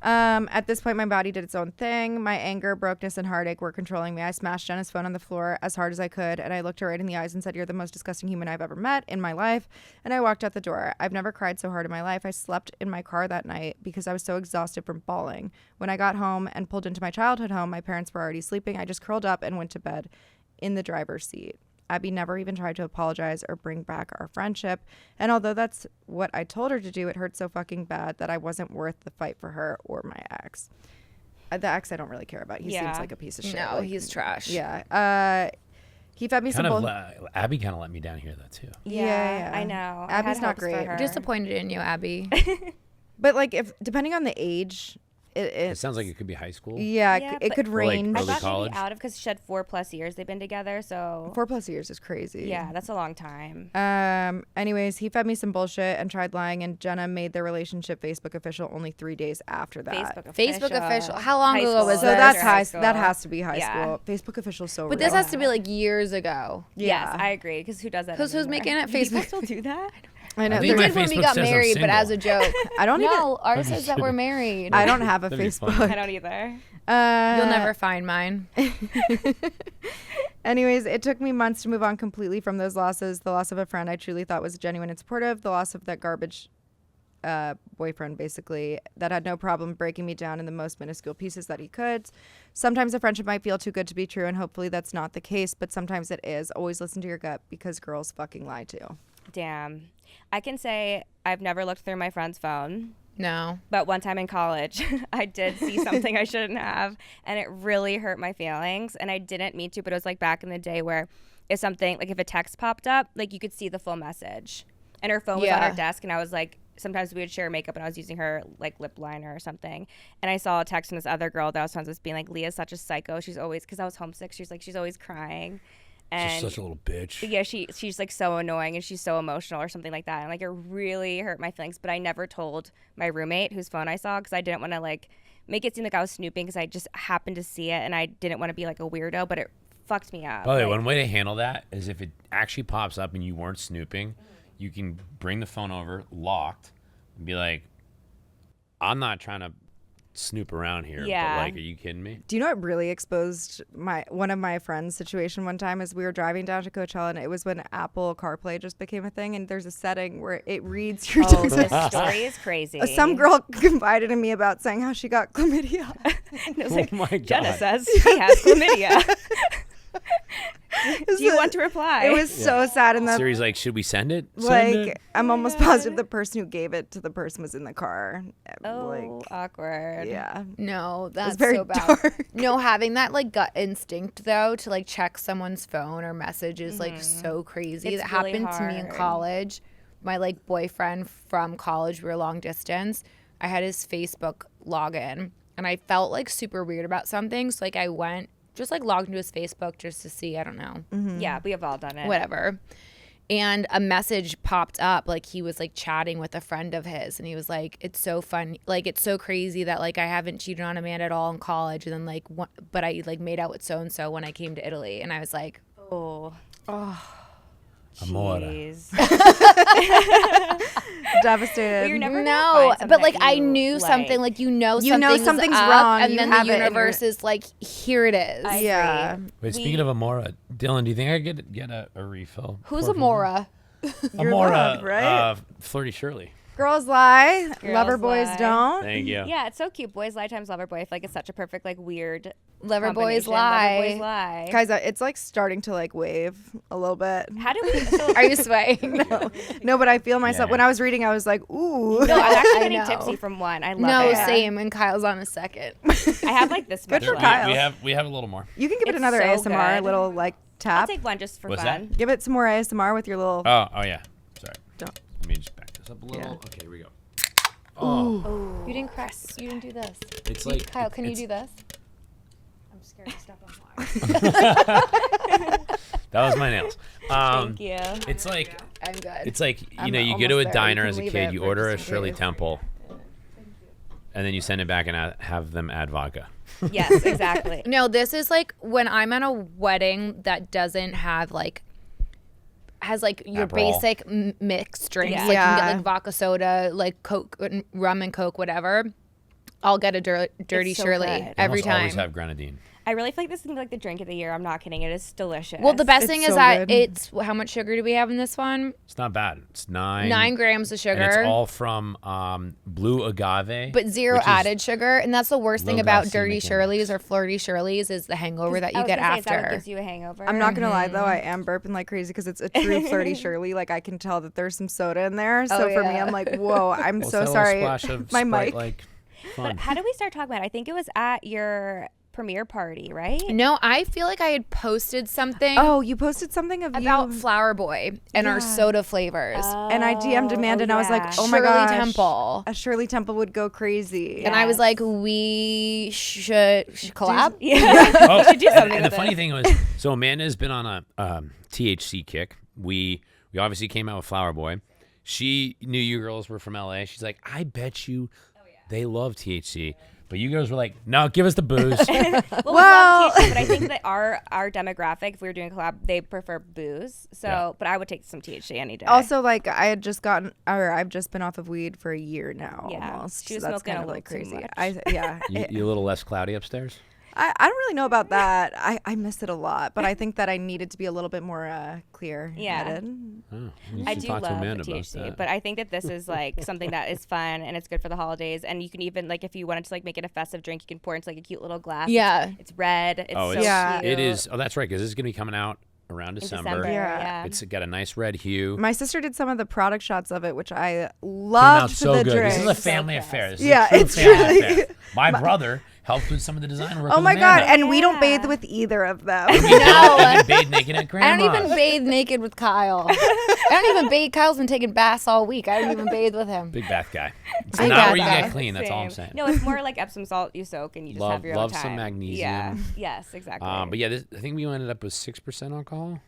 Yeah. At this point, my body did its own thing. My anger, brokenness, and heartache were controlling me. I smashed Jenna's phone on the floor as hard as I could, and I looked her right in the eyes and said, "You're the most disgusting human I've ever met in my life." And I walked out the door. I've never cried so hard in my life. I slept in my car that night because I was so exhausted from bawling. When I got home and pulled into my childhood home, my parents were already sleeping. I just curled up and went to bed in the driver's seat. Abby never even tried to apologize or bring back our friendship. And although that's what I told her to do, it hurt so fucking bad that I wasn't worth the fight for her or my ex. The ex I don't really care about. He Yeah. seems like a piece of shit. No, Like, he's trash. yeah. He fed me some Kind of, bull- Abby kind of let me down here though too. Yeah, Yeah. I know. I Abby's had not hopes for great. her. Disappointed in you, Abby. But like, if depending on the age, It it sounds like it could be high school. yeah, Yeah, it but- could Or, like, range. I early thought college. maybe out of because she had 4+ years they've been together. So 4+ years is crazy. yeah, that's a long time. Anyways, he fed me some bullshit and tried lying, and Jenna made their relationship Facebook official only 3 days after that. Facebook official. How long High ago school. was So this? that's High high. school. That has to be high Yeah. school. Facebook official so. But this real. has to be like years ago. Yes, I agree. Because who does that? Because who's anymore? making it Do people Facebook? still do that? I know. I We think there's- my did when we Facebook got says I'm married, but as a single. joke. I don't even. No, ours says that we're married. I don't have a That'd be Facebook. fun. I don't either. You'll never find mine. Anyways, it took me months to move on completely from those losses. The loss of a friend I truly thought was genuine and supportive. The loss of that garbage boyfriend, basically, that had no problem breaking me down in the most minuscule pieces that he could. Sometimes a friendship might feel too good to be true, and hopefully that's not the case, but sometimes it is. Always listen to your gut, because girls fucking lie too. Damn. I can say I've never looked through my friend's phone. No. But one time in college, I did see something I shouldn't have, and it really hurt my feelings. And I didn't mean to, but it was like back in the day where if something, like if a text popped up, like you could see the full message. And her phone was on Yeah. her desk, and I was like, sometimes we would share makeup, and I was using her like lip liner or something. And I saw a text from this other girl that I was friends with being like, Leah's such a psycho. She's always, because I was homesick, she's like, she's always crying. And She's such a little bitch. yeah, she's like so annoying and she's so emotional or something like that. And like it really hurt my feelings. But I never told my roommate whose phone I saw because I didn't want to like make it seem like I was snooping because I just happened to see it and I didn't want to be like a weirdo. But it fucked me up. By the way, Like, one way to handle that is if it actually pops up and you weren't snooping, you can bring the phone over locked and be like, I'm not trying to snoop around here. Yeah. But like, are you kidding me? Do you know what really exposed one of my friends' situation one time is we were driving down to Coachella, and it was when Apple CarPlay just became a thing, and there's a setting where it reads your oh, this story is crazy. Some girl confided in me about saying how she got chlamydia. And it was Oh like, my God. Jenna says she has chlamydia. Do you want to reply? It was so sad, and Siri's like, should we send it? Send like it? I'm almost positive the person who gave it to the person was in the car. Oh, Like, awkward. yeah. No, that's very so bad. dark. No, having that like gut instinct though to like check someone's phone or message is like so crazy. It's That really happened to me in hard. college. My like boyfriend from college, we were long distance. I had his Facebook login and I felt like super weird about something. So like I went just like logged into his Facebook just to see, I don't know, Yeah, we have all done it. whatever. And a message popped up, like he was like chatting with a friend of his, and he was like, "It's so fun, like it's so crazy that like I haven't cheated on a man at all in college, and then like, but I like made out with so and so when I came to Italy." And I was like, Oh. Amore. Jeez. Devastated. But you're never gonna "No," find but like something I you knew something, like You know something's up, wrong, and you then the have it in universe your- is like, "Here it is." I Yeah. agree. Wait, speaking of Amora, Dylan, do you think I could get a refill? Who's Pour for me? Amora? Your Amora, love, right? Flirty Shirley. Girls lie. Girls Lover boys lie. don't. Thank you. Yeah, it's so cute. Boys lie times lover boy. I feel like it's such a perfect, like, weird LoverBoy's combination. lie. LoverBoy's lie. Guys, it's like starting to like wave a little bit. How do we? So, Are you swaying? No, but I feel myself. Yeah. When I was reading, I was like, ooh. no, I'm actually I getting know. tipsy from one. I love No, it. same. And Kyle's on a second. I have like this much for left. Kyle. We have a little more. You can give it It's another so ASMR, good. little like I'll tap. take one just for What's fun. that? Give it some more ASMR with your little. Oh yeah. Sorry. Don't. Let me just back this up a little. Yeah. Okay, here we go. Oh, You didn't crash. You didn't do this. it's like Kyle, can you it's- do this? I'm scared to step on wire. That was my nails. Thank you. It's like I'm good. it's like I'm you go almost to a there. diner You as a can leave kid, it you for order a just in Shirley case. Temple, and then you send it back and have them add vodka. Yes, exactly. No, this is like when I'm at a wedding that doesn't have like has like your Aperol. basic mixed drinks. Yeah. Like you can Yeah. get like vodka soda, like Coke, rum and Coke, whatever. I'll get a dirty It's so Shirley good. They every almost time. always have grenadine. I really feel like this is gonna be like the drink of the year. I'm not kidding. It is delicious. Well, the best It's thing so is that good. it's how much sugar do we have in this one? It's not bad. It's 9 9 grams of sugar. and it's all from blue agave, but zero which is added sugar, and that's the worst thing low about glycemic dirty index. Shirleys or flirty Shirleys is the hangover that I you was get gonna say, is that what after. gives you a hangover? I'm not gonna lie though, I am burping like crazy because it's a true flirty Shirley. Like I can tell that there's some soda in there. So for me, yeah. I'm like, whoa, I'm What's so that little sorry. Splash of My Sprite, mic. like fun. How did we start talking about it? I think it was at your premiere party, right? No, I feel like I had posted something Oh, you posted something of about you, Flower Boy and our soda flavors. and I DM'd Amanda, and I was like, yeah. oh my Shirley gosh, Temple. a Shirley Temple would go crazy. And I was like, we should collab. Yeah. Oh, should do something and the with funny it. thing was, so Amanda's been on a THC kick. We obviously came out with Flower Boy. She knew you girls were from LA. She's like, I bet you they love THC. But you girls were like, no, give us the booze. Well, we love THC, but I think that our demographic, if we were doing a collab, they prefer booze. So, Yeah. but I would take some THC any day. also like I've just been off of weed for a year now, Yeah. almost. She was So that's smoking kind a of little like too crazy. much. You a little less cloudy upstairs? I don't really know about that. I miss it a lot, but I think that I needed to be a little bit more clear. Yeah. headed. Oh, you I should do talk to love Amanda the about THC, that. but I think that this is like something that is fun and it's good for the holidays. And you can even like if you wanted to like make it a festive drink, you can pour into like a cute little glass. Yeah. It's red. It's Oh, so it's, Yeah. cute. it is. Oh, that's right, because this is going to be coming out around In December. December. Yeah. Yeah. It's got a nice red hue. My sister did some of the product shots of it, which I Came out loved so for the good. drink. This is a So family fast. affair. This Yeah, is a true it's family really- affair. My brother helped with some of the design work. Oh with my god! Amanda. And we don't Yeah. bathe with either of them. We don't even bathe naked at I grandma's. don't even bathe naked with Kyle. I don't even bathe. Kyle's been taking baths all week. I don't even bathe with him. Big bath guy. It's Big not bath where you guy. get clean. That's all I'm Same. saying. No, it's more like Epsom salt you soak and you just have your Love own time. some magnesium. Yeah. Yes, exactly. But yeah, I think we ended up with 6% alcohol.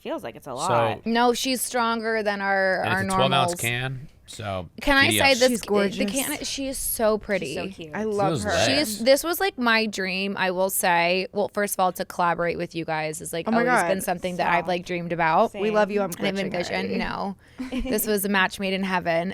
feels like it's a lot. No, she's stronger than our And it's a normals. 12-ounce can. So Can I giddy say up. this? She's The gorgeous. can. She is so pretty. She's so cute. I love Those her. legs. This was like my dream, I will say. Well, first of all, to collaborate with you guys is like Oh my always God. been something that I've like dreamed about. Same. We love you. I'm I didn't glitching envision. already. No, this was a match made in heaven.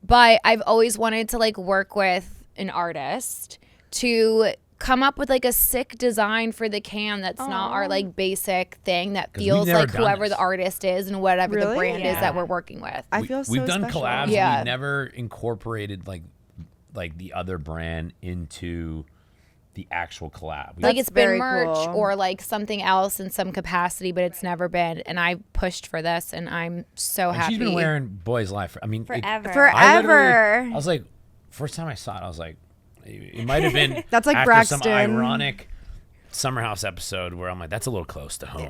But I've always wanted to like work with an artist to come up with like a sick design for the can that's not our like basic thing that 'Cause we've feels never like done whoever this. the artist is and whatever the Really? brand is Yeah. that we're working with. I feel so We've done special. collabs. Yeah. We've never incorporated like the other brand into the actual collab. Like That's it's been very merch cool. or like something else in some capacity, but it's never been. And I pushed for this, and I'm so and happy. she's been wearing Boy's Life. I mean, Forever. I literally- Forever. I was like, first time I saw it, I was like, it might have been That's like after some Braxton. ironic Summer House episode where I'm like, that's a little close to home.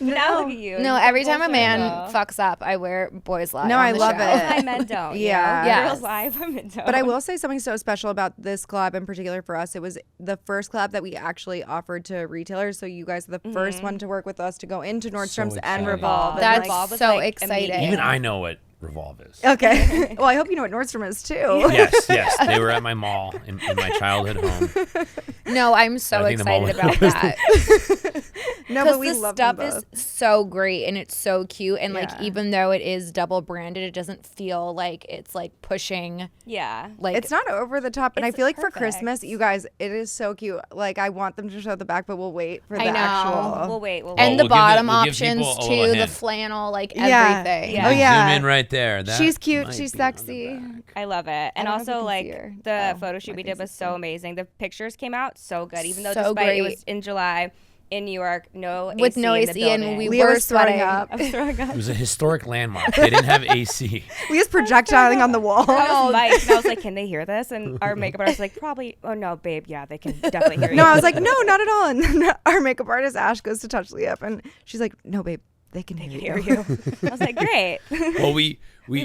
Now look at you. No, every time a man fucks up, I wear Boys Lie. No, on I the love show. it. Why men don't. Yeah. You know? Yes. Girls lie, women don't. But I will say something so special about this collab in particular for us. It was the first collab that we actually offered to retailers. So you guys are the first one to work with us to go into Nordstrom's and exciting. Revolve. And, That's like, Revolve was, so like, exciting. immediate. Even I know what Revolve is. okay. Well, I hope you know what Nordstrom is too. Yes. They were at my mall in my childhood home. No, I'm so I think the mall excited was about that. No, Because but we the love stuff them is both. so great and it's so cute. And like, Yeah. even though it is double branded, it doesn't feel like it's like pushing. Yeah. Like, It's not over the top, and I It's feel like for perfect. Christmas, you guys, it is so cute. Like I want them to show the back, but we'll wait for the I know. actual. We'll wait. We'll and wait. the we'll give bottom we'll give options people a little too, the hint. flannel, like Yeah. everything. Yeah. Oh yeah. Zoom in right there. That She's cute. might She's be on the sexy. back. I love it. And don't know if you also, can like, see her. the Oh, photo shoot my we did face was is so so- amazing. The pictures came out so good, even though So despite it great. was in July in New York, no With AC no in the AC, and building. we Leah were was throwing sweating. up. I was throwing up. It was a historic landmark. They didn't have AC. We was projectiling on the wall. I was mic'd, and I was like, can they hear this? And our makeup artist was like, probably, oh no, babe, yeah, they can definitely hear you. No, I was like, no, not at all. And then our makeup artist Ash goes to touch Leah up, and she's like, no, babe, they can hear you. I was like, great. Well, we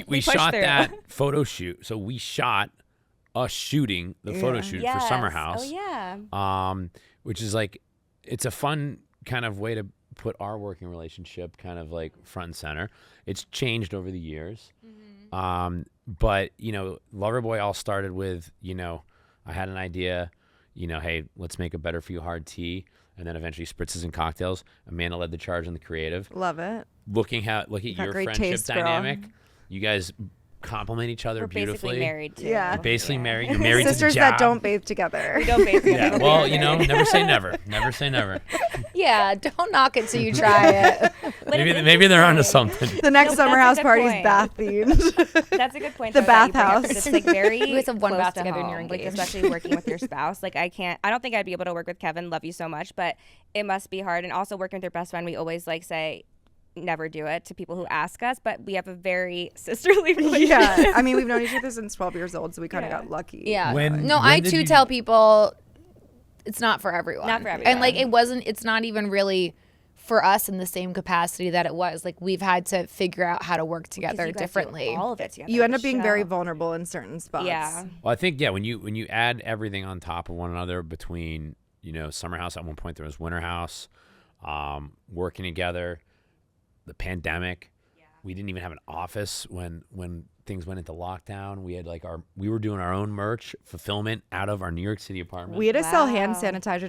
pushed shot through. that photo shoot. So we shot us shooting the photo shoot for Summer Yes. House. Oh, yeah. Which is like, it's a fun kind of way to put our working relationship kind of like front and center. It's changed over the years. But, you know, Loverboy all started with, you know, I had an idea, you know, hey, let's make a Better For You hard tea. And then eventually spritzes and cocktails. Amanda led the charge on the creative. Love it. Look at got your great friendship taste, girl. dynamic. You guys complement each other We're beautifully. basically married, too. Yeah. You're basically married. You're married Sisters to the job. that don't bathe together. We don't basically Yeah. Well, you know, never say never. Never say never. Yeah, don't knock it till you try it. Maybe they're onto something. The next No, summer that's house a good party's point. bath themed. That's a good point. The though, that you bring up, bathhouse. 'cause It's like very. You guys have one close bath to together and home, you're like, engaged. especially working with your spouse. Like I don't think I'd be able to work with Kevin. Love you so much, but it must be hard. And also working with your best friend, we always like say, never do it to people who ask us. But we have a very sisterly relationship. Yeah. I mean, we've known each other since 12 years old, so we kind of Yeah. got lucky. Yeah. When I did too you- tell people it's not for everyone. Not for And like everyone. it's not even really for us in the same capacity that it was. Like we've had to figure out how to work 'Cause together you guys do differently. all of it together. You end the up being very show. vulnerable in certain spots. Yeah. Well, I think when you add everything on top of one another between, you know, Summer House, at one point there was Winter House, working together, the pandemic. We didn't even have an office when things went into lockdown. We had we were doing our own merch fulfillment out of our New York City apartment. We had to sell hand Wow. sanitizer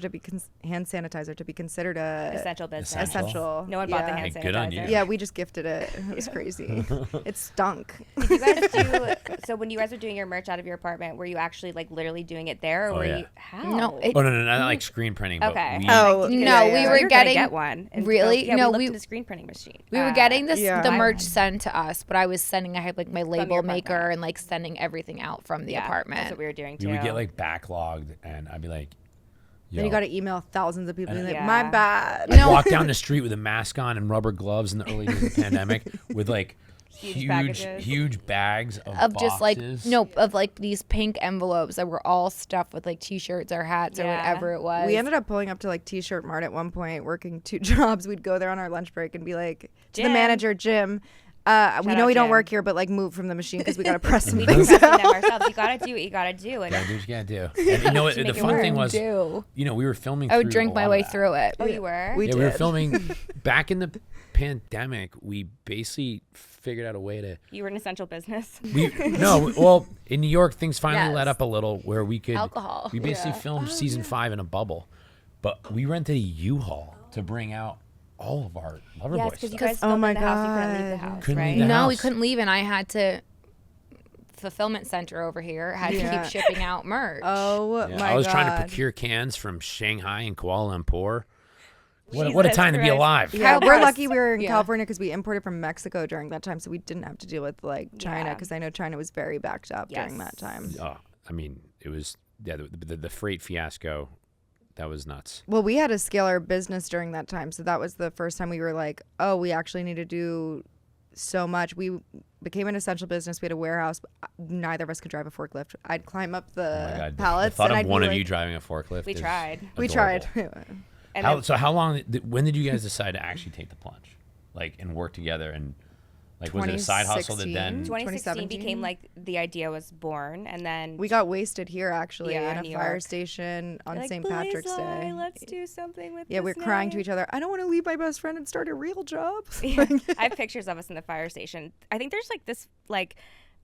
to be considered a Essential business. essential. No one bought the Yeah. hand Hey, sanitizer. good on you. Yeah, we just gifted it. It was crazy. It stunk. Did you guys do? So when you guys were doing your merch out of your apartment, were you actually like literally doing it there, or Oh, were yeah. you? How? No, it- Oh no, not like screen printing. But Okay. we, Oh, You No, guys- we so were you're gonna getting- get one. And Really? Yeah, No, we looked we- at the screen printing machine. We were getting this Yeah. the I- merch sent to us, but I was sending. I had like my label your maker apartment. and like sending everything out from the Yeah, apartment. That's what we were doing too. we would get like backlogged, and I'd be like, yo. Then you got to email thousands of people. And be like, Yeah. my bad. I'd walk down the street with a mask on and rubber gloves in the early days of the pandemic with like Huge packages. huge bags of of just like boxes. of like these pink envelopes that were all stuffed with like t-shirts or hats or Yeah. whatever it was. We ended up pulling up to like T-shirt Mart at one point, working 2 jobs. We'd go there on our lunch break and be like to the Jim. manager, Jim. We Shout know out we don't Jim. work here, but like move from the machine because we got to press some We were things pressing out. them ourselves. You gotta do what you gotta do. And Gotta do what you gotta do. And you know what? To The make it fun work. thing was, do. you know, we were filming. I would through drink a my lot way of that. through it. oh, you were. We Yeah, we were did. filming back in the pandemic. We basically figured out a way to. You were an essential business. Well, in New York, things finally Yes. let up a little where we could. Alcohol. We basically filmed season 5 in a bubble, but we rented a U-Haul to bring out all of our Loverboy Yes, because you stuff. guys Oh filmed my in the house. You couldn't leave the God. house, Couldn't right? leave the No, we house. couldn't leave, and I had to. Fulfillment center over here had to Yeah. keep shipping out merch. Oh Yeah, my I was trying to God. procure cans from Shanghai and Kuala Lumpur. What a Jesus time to be Christ. alive. Yeah, How we're gross. lucky we were in Yeah. California because we imported from Mexico during that time, so we didn't have to deal with like China Yeah. because I know China was very backed up during that Yes. time. Oh, I mean, it was the freight fiasco. That was nuts. Well, we had to scale our business during that time, so that was the first time we were like, oh, we actually need to do so much. We became an essential business. We had a warehouse. Neither of us could drive a forklift. I'd climb up Oh my the God. pallets. The thought and of I'd one be of you like- driving a forklift. We is tried. We adorable. tried. And How long? When did you guys decide to actually take the plunge, like, and work together? And like, was it a side hustle that then? 2016 became 2017? like the idea was born, and then We got wasted here actually Yeah, in a New fire York. station on we're like, St. "Boys Patrick's lie, Day. Let's do something with Yeah, we this were crying to name." each other. I don't want to leave my best friend and start a real job. Yeah. I have pictures of us in the fire station. I think there's like this like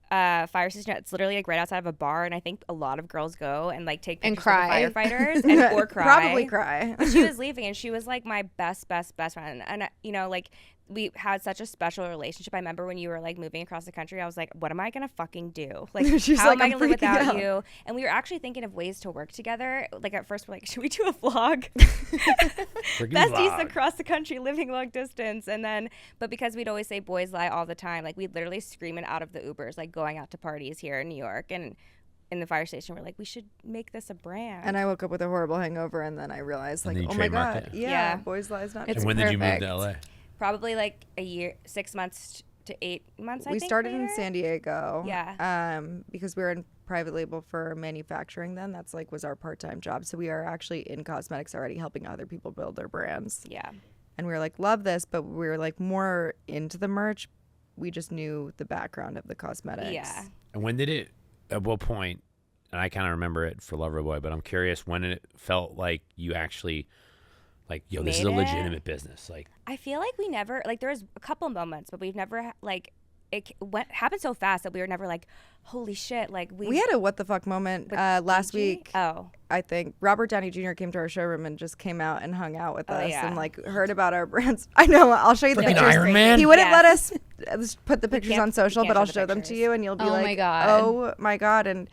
fire station. It's literally like right outside of a bar, and I think a lot of girls go and like take And pictures cry. with the firefighters and or cry. Probably cry. But she was leaving, and she was like my best friend. And you know, like we had such a special relationship. I remember when you were like moving across the country, I was like, what am I gonna fucking do? Like, She's how like, am I "I'm gonna live freaking without out." you? And we were actually thinking of ways to work together. Like at first, we're like, should we do a vlog? Freaking Besties vlog. across the country living long distance. And then, but because we'd always say boys lie all the time, like we'd literally scream it out of the Ubers, like going out to parties here in New York. And in the fire station, we're like, we should make this a brand. And I woke up with a horrible hangover, and then I realized, And like, then you oh my trademarked god, it. yeah, Yeah. boys lies not. It's And when did you move to perfect. LA? Probably like a year, 6 months to 8 months, I We think. started in later. San Diego. Yeah. Because we were in private label for manufacturing then. That's like was our part-time job. So we are actually in cosmetics already helping other people build their brands. Yeah. And we were like, love this, but we were like more into the merch. We just knew the background of the cosmetics. Yeah. And when did it? At what point? And I kind of remember it for LoverBoy, but I'm curious when it felt like you actually, like, yo, this is a Made it? legitimate business. Like, I feel like we never, like, there was a couple moments, but we've never, like, happened so fast that we were never like, holy shit. Like, We had a what the fuck moment With last Gigi? week. Oh. I think Robert Downey Jr. came to our showroom and just came out and hung out with Oh, us yeah. and like heard about our brands. I know. I'll show you the Freaking pictures. Iron Man? He wouldn't let Yes. us put the pictures can't- on social, we but can't I'll show the show them to pictures. you, and you'll be Oh like, my God. "Oh my god!" And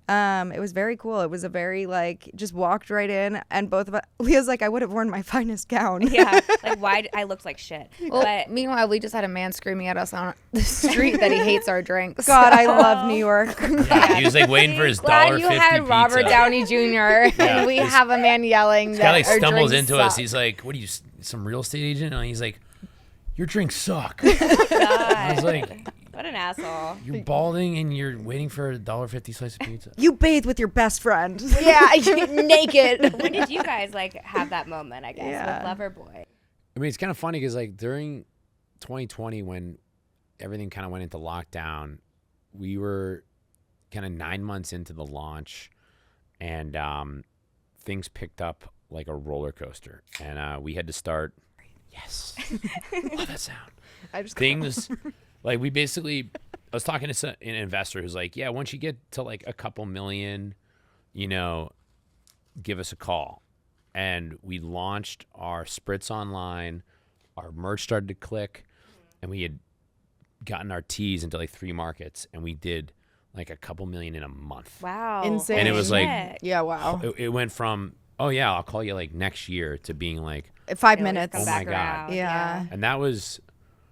it was very cool. It was a very like just walked right in, and both of us. Leah's like, "I would have worn my finest gown." Yeah. Like, why? I looked like shit. Well, But meanwhile, we just had a man screaming at us on the street that he hates our drinks. God, I love New York. yeah, he was like waiting for his Glad $1.50 you had Robert pizza. Downey Jr. Yeah, and we this- have a man yelling This that guy like our stumbles drinks into us. suck. He's like, "What are you, some real estate agent?" And he's like, "Your drinks suck." I was like, what an asshole. "You're balding and you're waiting for a $1.50 slice of pizza." You bathe with your best friend. Yeah, naked. When did you guys like have that moment, I guess, Yeah. with Loverboy? I mean, it's kind of funny because like during 2020 when everything kind of went into lockdown, we were kind of 9 months into the launch, and things picked up like a roller coaster, and we had to start. Yes, love that sound. I just Things like we basically. I was talking to an investor who's like, "Yeah, once you get to like a couple million, you know, give us a call." And we launched our spritz online. Our merch started to click, and we had gotten our teas into like 3 markets, and we did like a couple million in a month. Wow. Insane. And it was like- Shit. Yeah, wow. It went from, oh yeah, I'll call you like next year, to being like, 5 It always minutes. comes Oh my back God. around. Yeah. and that was,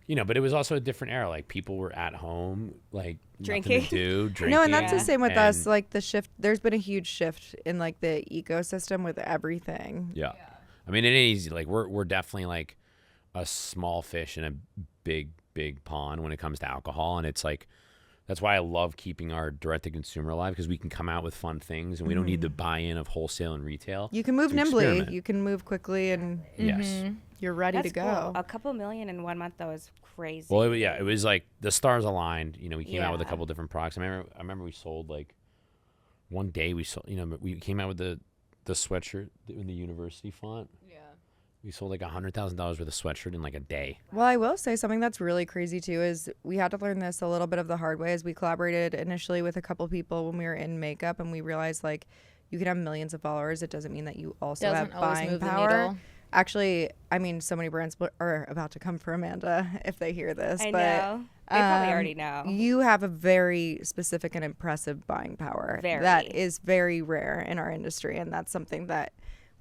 you know, but it was also a different era. Like people were at home, like Drinking. nothing to do, drinking. No, and that's the Yeah. same with us. And- Like the shift, there's been a huge shift in like the ecosystem with everything. Yeah. I mean, it ain't easy. Like we're definitely like a small fish in a big pond when it comes to alcohol, and it's like that's why I love keeping our direct to consumer alive, because we can come out with fun things and we don't need the buy-in of wholesale and retail. You can move to nimbly. experiment. You can move quickly, and Yes. you're ready That's to go. cool. A couple million in 1 month, though, is crazy. Well, it was like the stars aligned. You know, we came out with a Yeah. couple different products. I remember we sold like one day we sold. You know, we came out with the sweatshirt in the university font. Yeah. We sold like $100,000 worth of sweatshirt in like a day. Well, I will say something that's really crazy too is we had to learn this a little bit of the hard way as we collaborated initially with a couple people when we were in makeup, and we realized like you can have millions of followers. It doesn't mean that you also Doesn't have always buying move the power. needle. Actually, I mean, so many brands are about to come for Amanda if they hear this. I but, know. They probably um, already know. You have a very specific and impressive buying power Very. that is very rare in our industry, and that's something that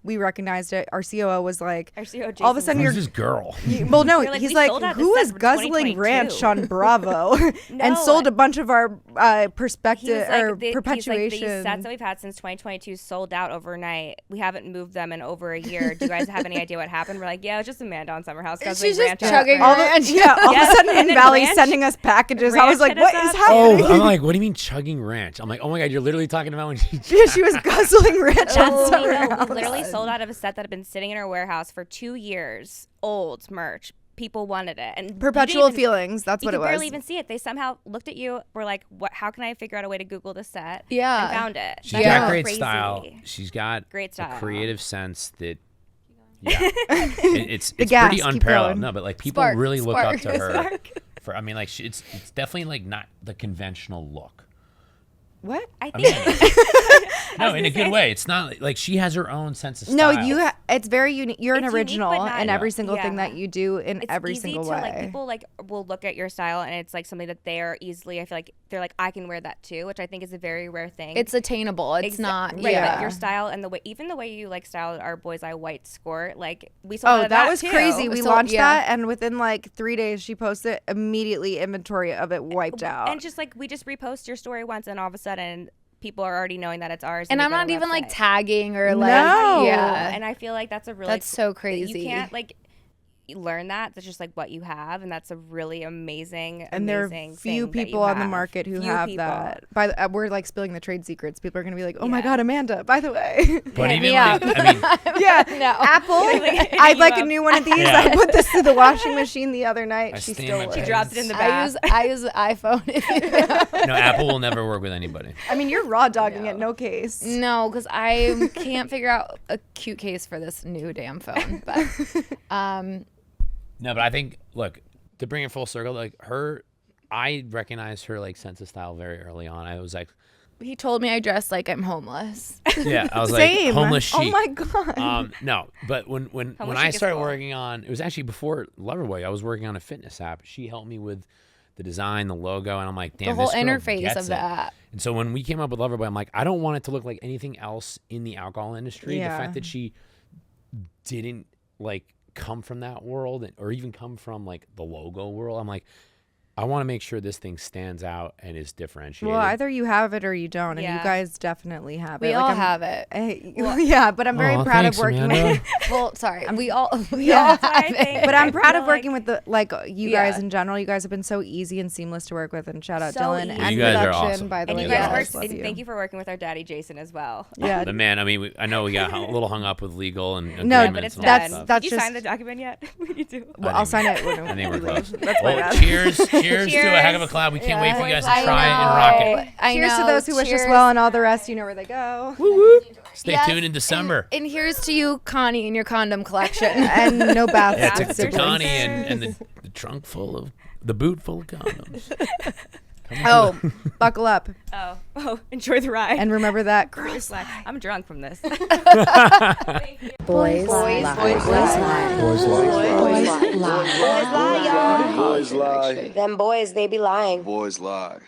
we recognized it. Our COO was like, Our CEO all of a Jason sudden Who's you're this girl? well, no, You're like, he's "We like, sold out who this is set for guzzling 2022." ranch on Bravo and No. sold a bunch of our He perspective was like, or he's like, perpetuation. these sets that we've had since 2022 sold out overnight. We haven't moved them in over a year. Do you guys have any idea what happened? We're like, yeah, it was just Amanda on Summer House. She's guzzling just ranch on chugging her. all ranch. all of Yes, a sudden, and in then Valley ranch- sending us packages. I was like, ranch hit what us is up. happening? Oh, I'm like, what do you mean chugging ranch? I'm like, oh my God, you're literally talking about when she Yeah, she was guzzling ranch at That's Summer we House. literally sold out of a set that had been sitting in our warehouse for 2 years. Old merch. People wanted it, and you didn't Perpetual even- feelings. That's You what it could was. barely even see it. They somehow looked at you. Were like, "What? How can I figure out a way to Google the set?" Yeah. and found it. She's That's got great crazy. style. She's got Great style. a creative sense that, yeah, it's gas, pretty keep unparalleled. going. No, but like people Spark, really look up spark. to her. For I mean, like it's definitely like not the conventional look. What? I I think. mean, no, in a good way. It's not like she has her own sense of style. No, it's very unique. You're an It's unique, original but not- in every single Yeah. thing that you do in It's every easy single to, way. Like, people like will look at your style and it's like something that they are easily. I feel like they're like, I can wear that too, which I think is a very rare thing. It's attainable. It's not. right, Yeah. but your style and the way, even the way you like styled our Boys Eye white skirt, like we sold out Oh, of that was too. crazy. We So, launched yeah. that, and within like 3 days, she posted immediately inventory of it wiped out. And just like we just repost your story once, and all of a sudden people are already knowing that it's ours. And they I'm go to not the even like website. tagging or like. No. Yeah. And I feel like that's a really That's so crazy. You can't like learn that. That's just like what you have, and that's a really amazing. And there are amazing few thing that you people on the have. market who Few have people. that. We're like spilling the trade secrets. People are gonna be like, "Oh my Yeah. God, Amanda! By the way, But Hit even me like, up. I mean, yeah, No. Apple. Hitting I'd you like a up. new one of these. Yeah. I put this through the washing machine the other night. I She stand still my wears. She praise. dropped it in the I bath. use the iPhone. no, Apple will never work with anybody. I mean, you're raw dogging it. No case. No, because I can't figure out a cute case for this new damn phone. But No, but I think, look, to bring it full circle, like I recognized her like sense of style very early on. I was like, he told me I dress like I'm homeless. yeah, I was Same. like homeless chic. Oh my God. No, but when Homeless I chic is started cool. working on, it was actually before LoverBoy. I was working on a fitness app. She helped me with the design, the logo, and I'm like, damn, The whole this girl interface gets of the it. app. And so when we came up with LoverBoy, I'm like, I don't want it to look like anything else in the alcohol industry. Yeah. The fact that she didn't like come from that world or even come from like the logo world, I'm like, I want to make sure this thing stands out and is differentiated. Well, either you have it or you don't, and you Yeah. guys definitely have it. We Like, all I'm- have it. yeah, but I'm very Aw, proud thanks, of working Amanda. with. Well, sorry, we all Yeah. have That's why I it. think- But I'm I proud feel of working like- with you Yeah. guys in general. You guys have been so easy and seamless to work with, and shout out So Dylan easy. and You guys are production. awesome. By the And way, you Yeah. guys guys, worked. love And you. thank you for working with our daddy Jason as well. Yeah, the man, I mean, I know we got a little hung up with legal and No, agreements But it's and all that's- that stuff. that's Did you just- sign the document yet? We need to. Well, I'll sign it when I think we're we leave. close. That's my Well, bad. cheers to a heck of a collab. We can't wait for you guys to I try it and know. rock it. I Cheers to know. those who wish us Cheers. well, and all the rest, you know where they go. Stay Yes, tuned in December. And here's to you, Connie, and your condom collection. And no bath. Yeah, That's to your Connie siblings. and the trunk full of the boot full of condoms. Oh, buckle up Oh, enjoy the ride. and remember that. Girls lie. I'm drunk from this. Boys lie. Boys lie. Boys lie. Boys lie. Boys lie. Them boys, they be lying. Boys lie.